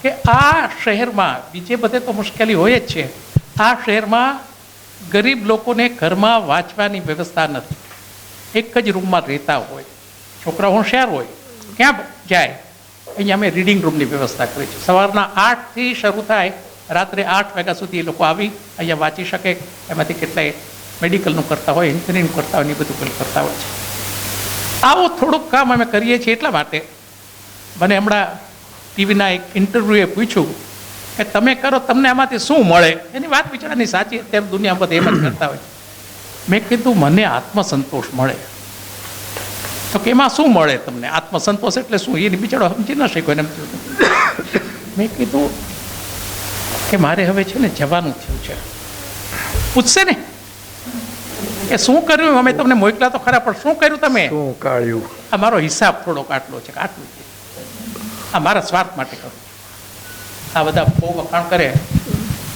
કે આ શહેરમાં બીજે બધે તો મુશ્કેલી હોય જ છે. આ શહેરમાં ગરીબ લોકોને ઘરમાં વાંચવાની વ્યવસ્થા નથી. એક જ રૂમમાં રહેતા હોય, છોકરા હોશિયાર હોય, ક્યાં જાય? અહીંયા અમે રીડિંગ રૂમની વ્યવસ્થા કરી છે. સવારના 8થી શરૂ થાય, રાત્રે 8 વાગ્યા સુધી એ લોકો આવી અહીંયા વાંચી શકે. એમાંથી કેટલાય મેડિકલનું કરતા હોય, એન્જિનિયરિંગ કરતા હોય, એ બધું કરતા હોય છે. આવું થોડુંક કામ અમે કરીએ છીએ. એટલા માટે મને હમણાં ટીવીના એક ઇન્ટરવ્યૂએ પૂછ્યું કે તમે કરો, તમને આમાંથી શું મળે? એની વાત બિચારાની સાચી, અત્યારે દુનિયા બધે એમ જ કરતા હોય. મેં કીધું મને આત્મસંતોષ મળે. તો કે એમાં શું મળે તમને? આત્મસંતોષ એટલે શું? એની બિચારો સમજી ન શક્યો એને. મેં કીધું કે મારે હવે છે ને જવાનું થયું છે. પૂછશે ને કે શું કર્યું? અમે તમને મોકલા તો ખરા, પણ શું કર્યું તમે? શું કાઢ્યું? આ મારો હિસાબ થોડોક આટલો છે, આટલું છે. આ મારા સ્વાર્થ માટે કરું. આ બધા બહુ વખાણ કરે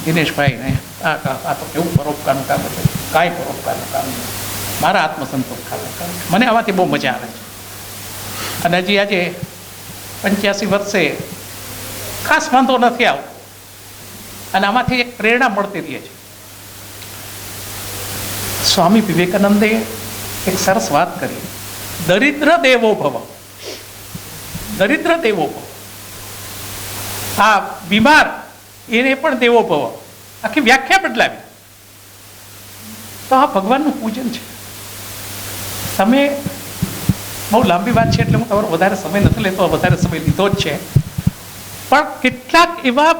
દિનેશભાઈ ને, આ તો કેવું પરોપકારનું કામ છે. કાંઈ પરોપકારનું કામ નહીં. મારા આત્મસંતોષ ખાતે મને આમાંથી બહુ મજા આવે છે. અને હજી આજે 85 વર્ષે ખાસ વાંધો નથી આવતો. અને આમાંથી એક પ્રેરણા મળતી રહે છે. સ્વામી વિવેકાનંદે એક સરસ વાત કરી, દરિદ્ર દેવો ભવ. દરિદ્ર દેવો ભવ. આ બીમાર એને પણ દેવો ભવ. આખી વ્યાખ્યા બદલાવી. તો આ ભગવાનનું પૂજન છે. તમે બહુ લાંબી વાત છે એટલે હું તમારો વધારે સમય નથી લેતો, વધારે સમય લીધો જ છે. પણ કેટલાક એવા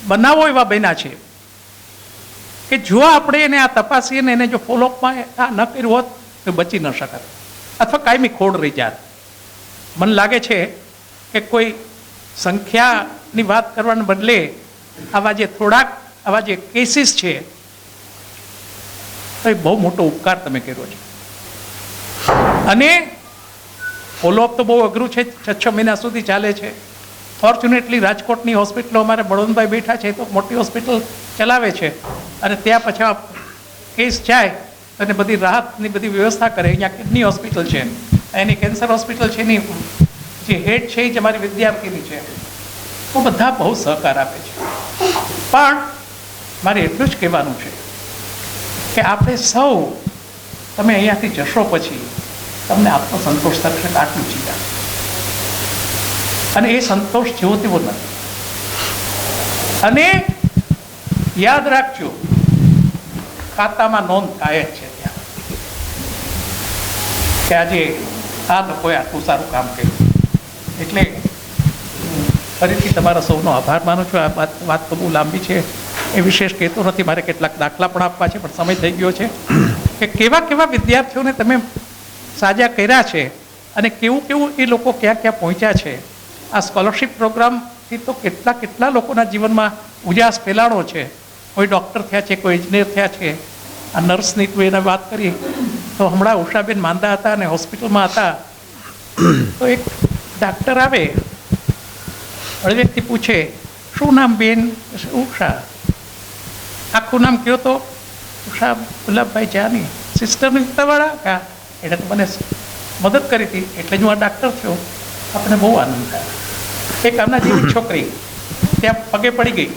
બનાવો એવા બન્યા છે કે જો આપણે એને આ તપાસીએ ને એને જો ફોલોઅપમાં આ ન કર્યું હોત તો બચી ન શકત, અથવા કાયમી ખોડ રહી જાત. મને લાગે છે કે કોઈ સંખ્યાની વાત કરવાને બદલે આવા જે થોડાક આવા જે કેસીસ છે તો એ બહુ મોટો ઉપકાર તમે કર્યો છે. અને ફોલોઅપ તો બહુ અઘરું છે, 6 મહિના સુધી ચાલે છે. ફોર્ચ્યુનેટલી રાજકોટની હોસ્પિટલો અમારે બળવંતભાઈ બેઠા છે તો મોટી હોસ્પિટલ ચલાવે છે અને ત્યાં પછી કેસ જાય તો એને બધી રાહતની બધી વ્યવસ્થા કરે. અહીંયા કિડની હોસ્પિટલ છે, એની કેન્સર હોસ્પિટલ છે, એની જે હેડ છે એ જ અમારી વિદ્યાર્થીની છે. તો બધા બહુ સહકાર આપે છે. પણ મારે એટલું જ કહેવાનું છે કે આપણે સૌ, તમે અહીંયાથી જશો પછી તમને આત્મસંતોષ થશે કે આટલું જીવ્યા, અને એ સંતોષ જેવો તેવો નથી. અને યાદ રાખજો, ખાતામાં નોંધ થાય જ છે ત્યાં કે આજે આ લોકોએ આટલું સારું કામ કર્યું. એટલે ફરીથી તમારા સૌનો આભાર માનું છું. આ વાત તો બહુ લાંબી છે, એ વિશેષ કહેતો નથી. મારે કેટલાક દાખલા પણ આપવા છે, પણ સમય થઈ ગયો છે. કે કેવા કેવા વિદ્યાર્થીઓને તમે સાજા કર્યા છે અને કેવું કેવું એ લોકો ક્યાં ક્યાં પહોંચ્યા છે. આ સ્કોલરશિપ પ્રોગ્રામથી તો કેટલા કેટલા લોકોના જીવનમાં ઉજાસ ફેલાણો છે. કોઈ ડૉક્ટર થયા છે, કોઈ એન્જિનિયર થયા છે. આ નર્સની તું એને વાત કરી તો હમણાં ઉષાબેન માંદા હતા અને હોસ્પિટલમાં હતા, તો એક ડાક્ટર આવે, અળ વ્યક્તિ પૂછે શું નામ બેન? ઉષા. આખું નામ કયો તો? ઉષા ગુલાબભાઈ જાની. સિસ્ટરની વાળા કા એટલે તો મને મદદ કરી હતી એટલે જ હું આ ડાક્ટર થયો. આપણને બહુ આનંદ થાય. એક આમના જેવી છોકરી ત્યાં પગે પડી ગઈ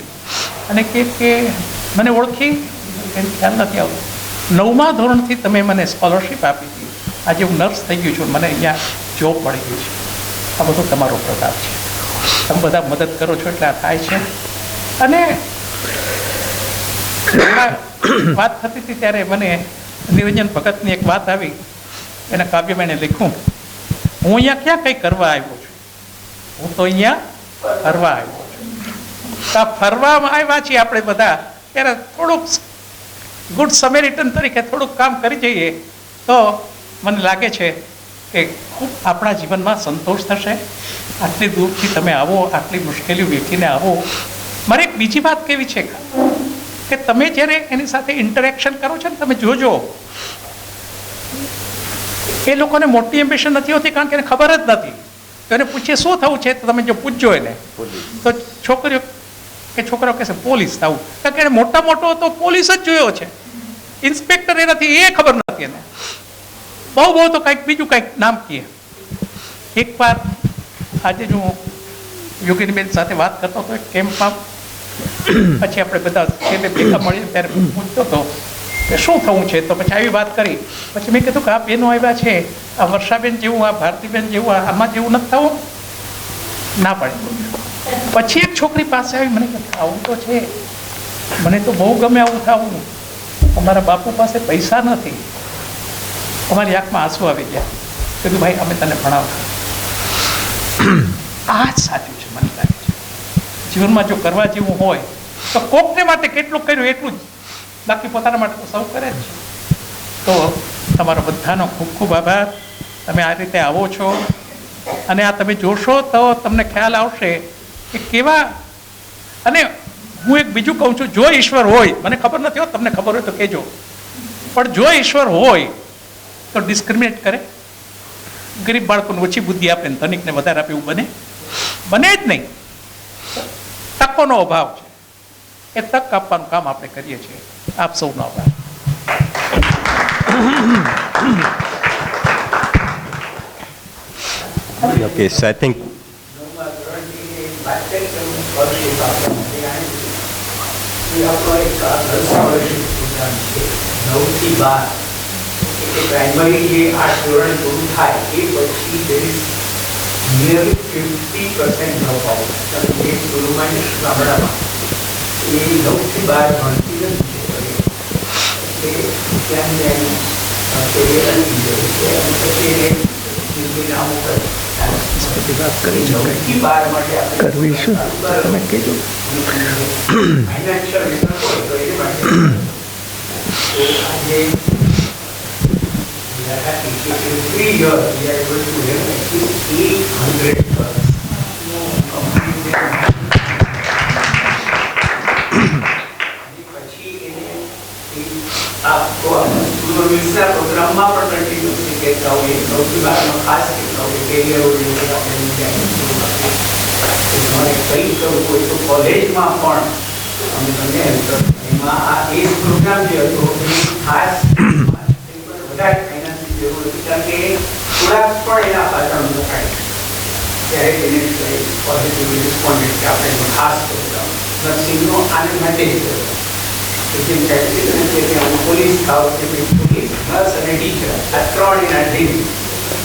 અને કે મને ઓળખી? એને ખ્યાલ નથી આવતો. 9મા ધોરણથી તમે મને સ્કોલરશિપ આપી હતી, આજે હું નર્સ થઈ ગયું છું, મને અહીંયા જોબ મળી ગઈ છે. આ બધો તમારો પ્રતાપ છે. તમે બધા મદદ કરો છો એટલે આ થાય છે. અને વાત થતી હતી ત્યારે મને નિરંજન ભગતની એક વાત આવી, એના કાવ્યમાં એને લખ્યું, હું અહીંયા ક્યાં કંઈ કરવા આવ્યો છું, હું તો અહીંયા ફરવા આવ્યો છું. તો આ ફરવામાં આવ્યા છીએ આપણે બધા, ત્યારે થોડુંક ગુડ સમેરિટન તરીકે થોડુંક કામ કરી જઈએ તો મને લાગે છે કે ખૂબ આપણા જીવનમાં સંતોષ થશે. આટલી દૂરથી તમે આવો, આટલી મુશ્કેલીઓ વેઠીને આવો. મારે એક બીજી વાત કેવી છે કે તમે જ્યારે એની સાથે ઇન્ટરેક્શન કરો છો ને, તમે જોજો એ લોકોને મોટી એમ્બિશન નથી હોતી, કારણ કે એને ખબર જ નથી. તો એને પૂછીએ શું થવું છે, તો તમે જો પૂછજો એને, તો છોકરીઓ કે છોકરાઓ કહેશે પોલીસ થવું, કારણ કે એને મોટા મોટો તો પોલીસ જ જોયો છે, ઇન્સ્પેક્ટર એ નથી, એ ખબર નથી એને. બહુ બહુ તો કંઈક બીજું કંઈક નામ કહીએ. એકવાર આજે હું યોગીનીબેન સાથે વાત કરતો હતો એક કેમ્પમાં, પછી આપણે બધા છેલ્લે ભેગા મળીને ત્યારે પૂછતો હતો કે શું થવું છે, તો પછી આવી વાત કરી. પછી મેં કીધું કે આ બહેનો આવ્યા છે, આ વર્ષાબેન જેવું, આ ભારતીબેન જેવું, આમાં જેવું નથી થવું. ના પાડી. પછી એક છોકરી પાસે આવી, મને કહે આવું તો છે, મને તો બહુ ગમે આવું થવું, અમારા બાપુ પાસે પૈસા નથી. અમારી આંખમાં આંસુ આવી ગયા. કીધું ભાઈ અમે તને ભણાવશું. આ જ સાચું છે. મને લાગે છે જીવનમાં જો કરવા જેવું હોય તો કોકને માટે કેટલું કર્યું એટલું જ, બાકી પોતાના માટે તો સૌ કરે જ છે. તો તમારો બધાનો ખૂબ ખૂબ આભાર. તમે આ રીતે આવો છો અને આ તમે જોશો તો તમને ખ્યાલ આવશે કે કેવા. અને હું એક બીજું કહું છું, જો ઈશ્વર હોય, મને ખબર નથી હોત, તમને ખબર હોય તો કહેજો, પણ જો ઈશ્વર હોય તો ડિસ્ક્રિમિનેટ કરે? ગરીબ બાળકોને ઓછી બુદ્ધિ આપે ને ધનિકને વધારે આપે એવું બને જ નહીં. તકોનો અભાવ છે, એ તક આપવાનું કામ આપણે કરીએ છીએ. આપ સૌનો આભાર. Okay, so I think primary જે 8 ધોરણ પૂરું થાય એ પછી there is nearly 50% drop out. તમે જે સ્કૂલમાં ગામડામાં એ 9 થી 12 ભણતી નથી, એટલે ત્યાં જઈને કેરિયર અલગી જાય છે અને પછી એને નામ ઉપર વાત કરી 9 થી 12 માટે આપણે કરવી શું તમે કીધું ફાઇનાન્શિયલ રીઝન હોય તો એ માટે આજે we are happy that in 3 years we are able to have at least 800 પ્રોગ્રામમાં પણ કન્ટિન્યુઅસલી કહેતા હોય, 9 થી 12 ખાસ કહેતા હોય, કેરિયર ઓરિએન્ટેડ આપણે કોલેજમાં પણ અમે તમને એમાં આ એજ પ્રોગ્રામ જે હતો એ ખાસ વધારે ફાઇનાન્સની જરૂર હતી, કારણ કે થોડાક પણ એના પાછળ મુકાય ત્યારે તેને પોઝિટિવલી રિસ્પોન્ડેડ કે આપણે એનો ખાસ પ્રોગ્રામ નર્સિંગનો આને માટે જ કર્યો. જેમ સાહેબ કીધું કે હું પોલીસ થાવ કે પોલીસ નર્સ અને ટીચર આ ત્રણ એના ડ્રીમ.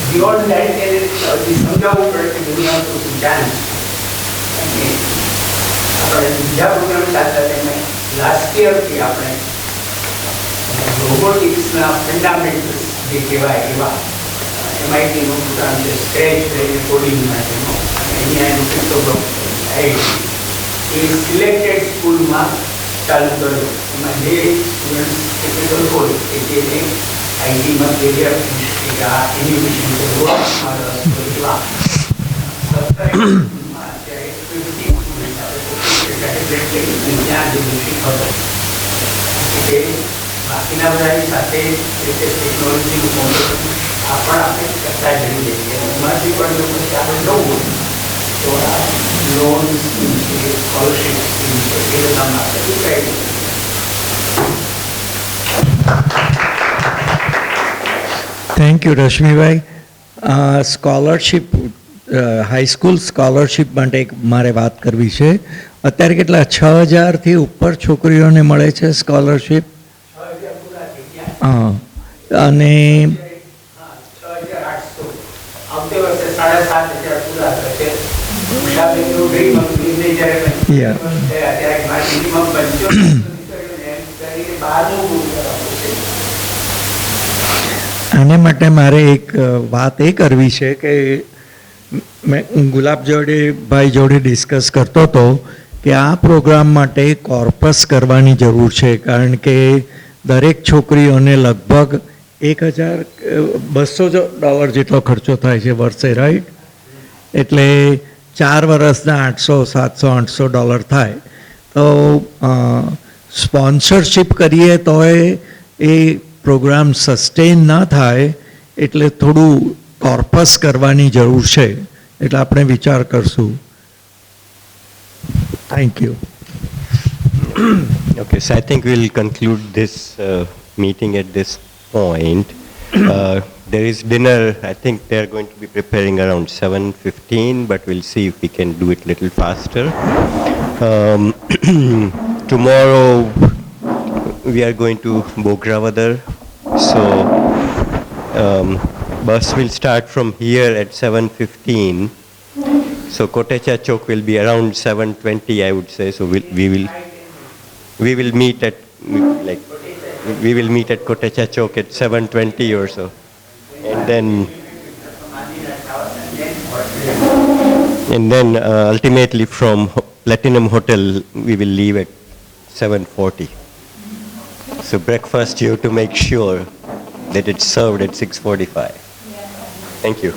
બિયોન્ડ દેટ તેને સમજાવવું પડે કે દુનિયા તો જાણે. અને આપણે બીજા પ્રોગ્રામ ચાલતા તેમાં લાસ્ટ યરથી આપણે રોબોટિક્સના ફંડામેન્ટલ્સ જે કહેવાય એવા MITનો પ્રોગ્રામ છે, સ્ક્રેચ લઈને કોડિંગ માટેનો, અને અહીંયા એનું ક્રિપ્ટોગ્રાફી એ સિલેક્ટેડ સ્કૂલમાં ચાલુ કર્યું. એમાં જે સ્ટુડન્ટ્સ કેપેબલ હોય કે જેને આઈટીમાં કેરિયર કે આ એન્યુકેશન કે રોબોટિક્સમાં રસ હોય એવા 17 સ્કૂલમાં અત્યારે 50 સ્ટુડન્ટ ત્યાં જેવું શીખવતો કે બાકીના બધાની સાથે ટેકનોલોજીનું કોમ્પિટિશન આ પણ આપણે કરતા જઈએ છીએ. એમાંથી પણ જો પછી આપણે જવું હોય તો આ લોન સ્કીમ છે, સ્કોલરશીપ સ્કીમ છે, એ બધામાં આપણે ઉતરાઈ thank you Rashmibhai. Scholarship high school scholarship માટે એક મારે વાત કરવી છે. અત્યારે કેટલા 6,000થી ઉપર છોકરીઓને મળે છે સ્કોલરશિપ? હા, અને આને માટે મારે એક વાત એ કરવી છે કે મેં ગુલાબ ભાઈ જોડે ડિસ્કસ કરતો હતો કે આ પ્રોગ્રામ માટે કોર્પસ કરવાની જરૂર છે, કારણ કે દરેક છોકરીઓને લગભગ $1,200 જેટલો ખર્ચો થાય છે વર્ષે, રાઈટ? એટલે 4 વર્ષના $800-700-800 થાય. તો સ્પોન્સરશિપ કરીએ તો એ પ્રોગ્રામ સસ્ટેન ના થાય, એટલે થોડું કોર્પસ કરવાની જરૂર છે. એટલે આપણે વિચાર કરશું. Thank you. Okay, so I think we'll conclude this meeting at this point. There is dinner. I think they're going to be preparing around 7:15, but we'll see if we can do it a little faster. Tomorrow we are going to Bogravadar. So bus will start from here at 7:15. So Kotecha Chowk will be around 7:20, I would say. So we will meet at Kotecha Chowk at 7:20 or so, and then ultimately from Platinum Hotel we will leave at 7:40. So breakfast you have to make sure that it's served at 6:45. Thank you.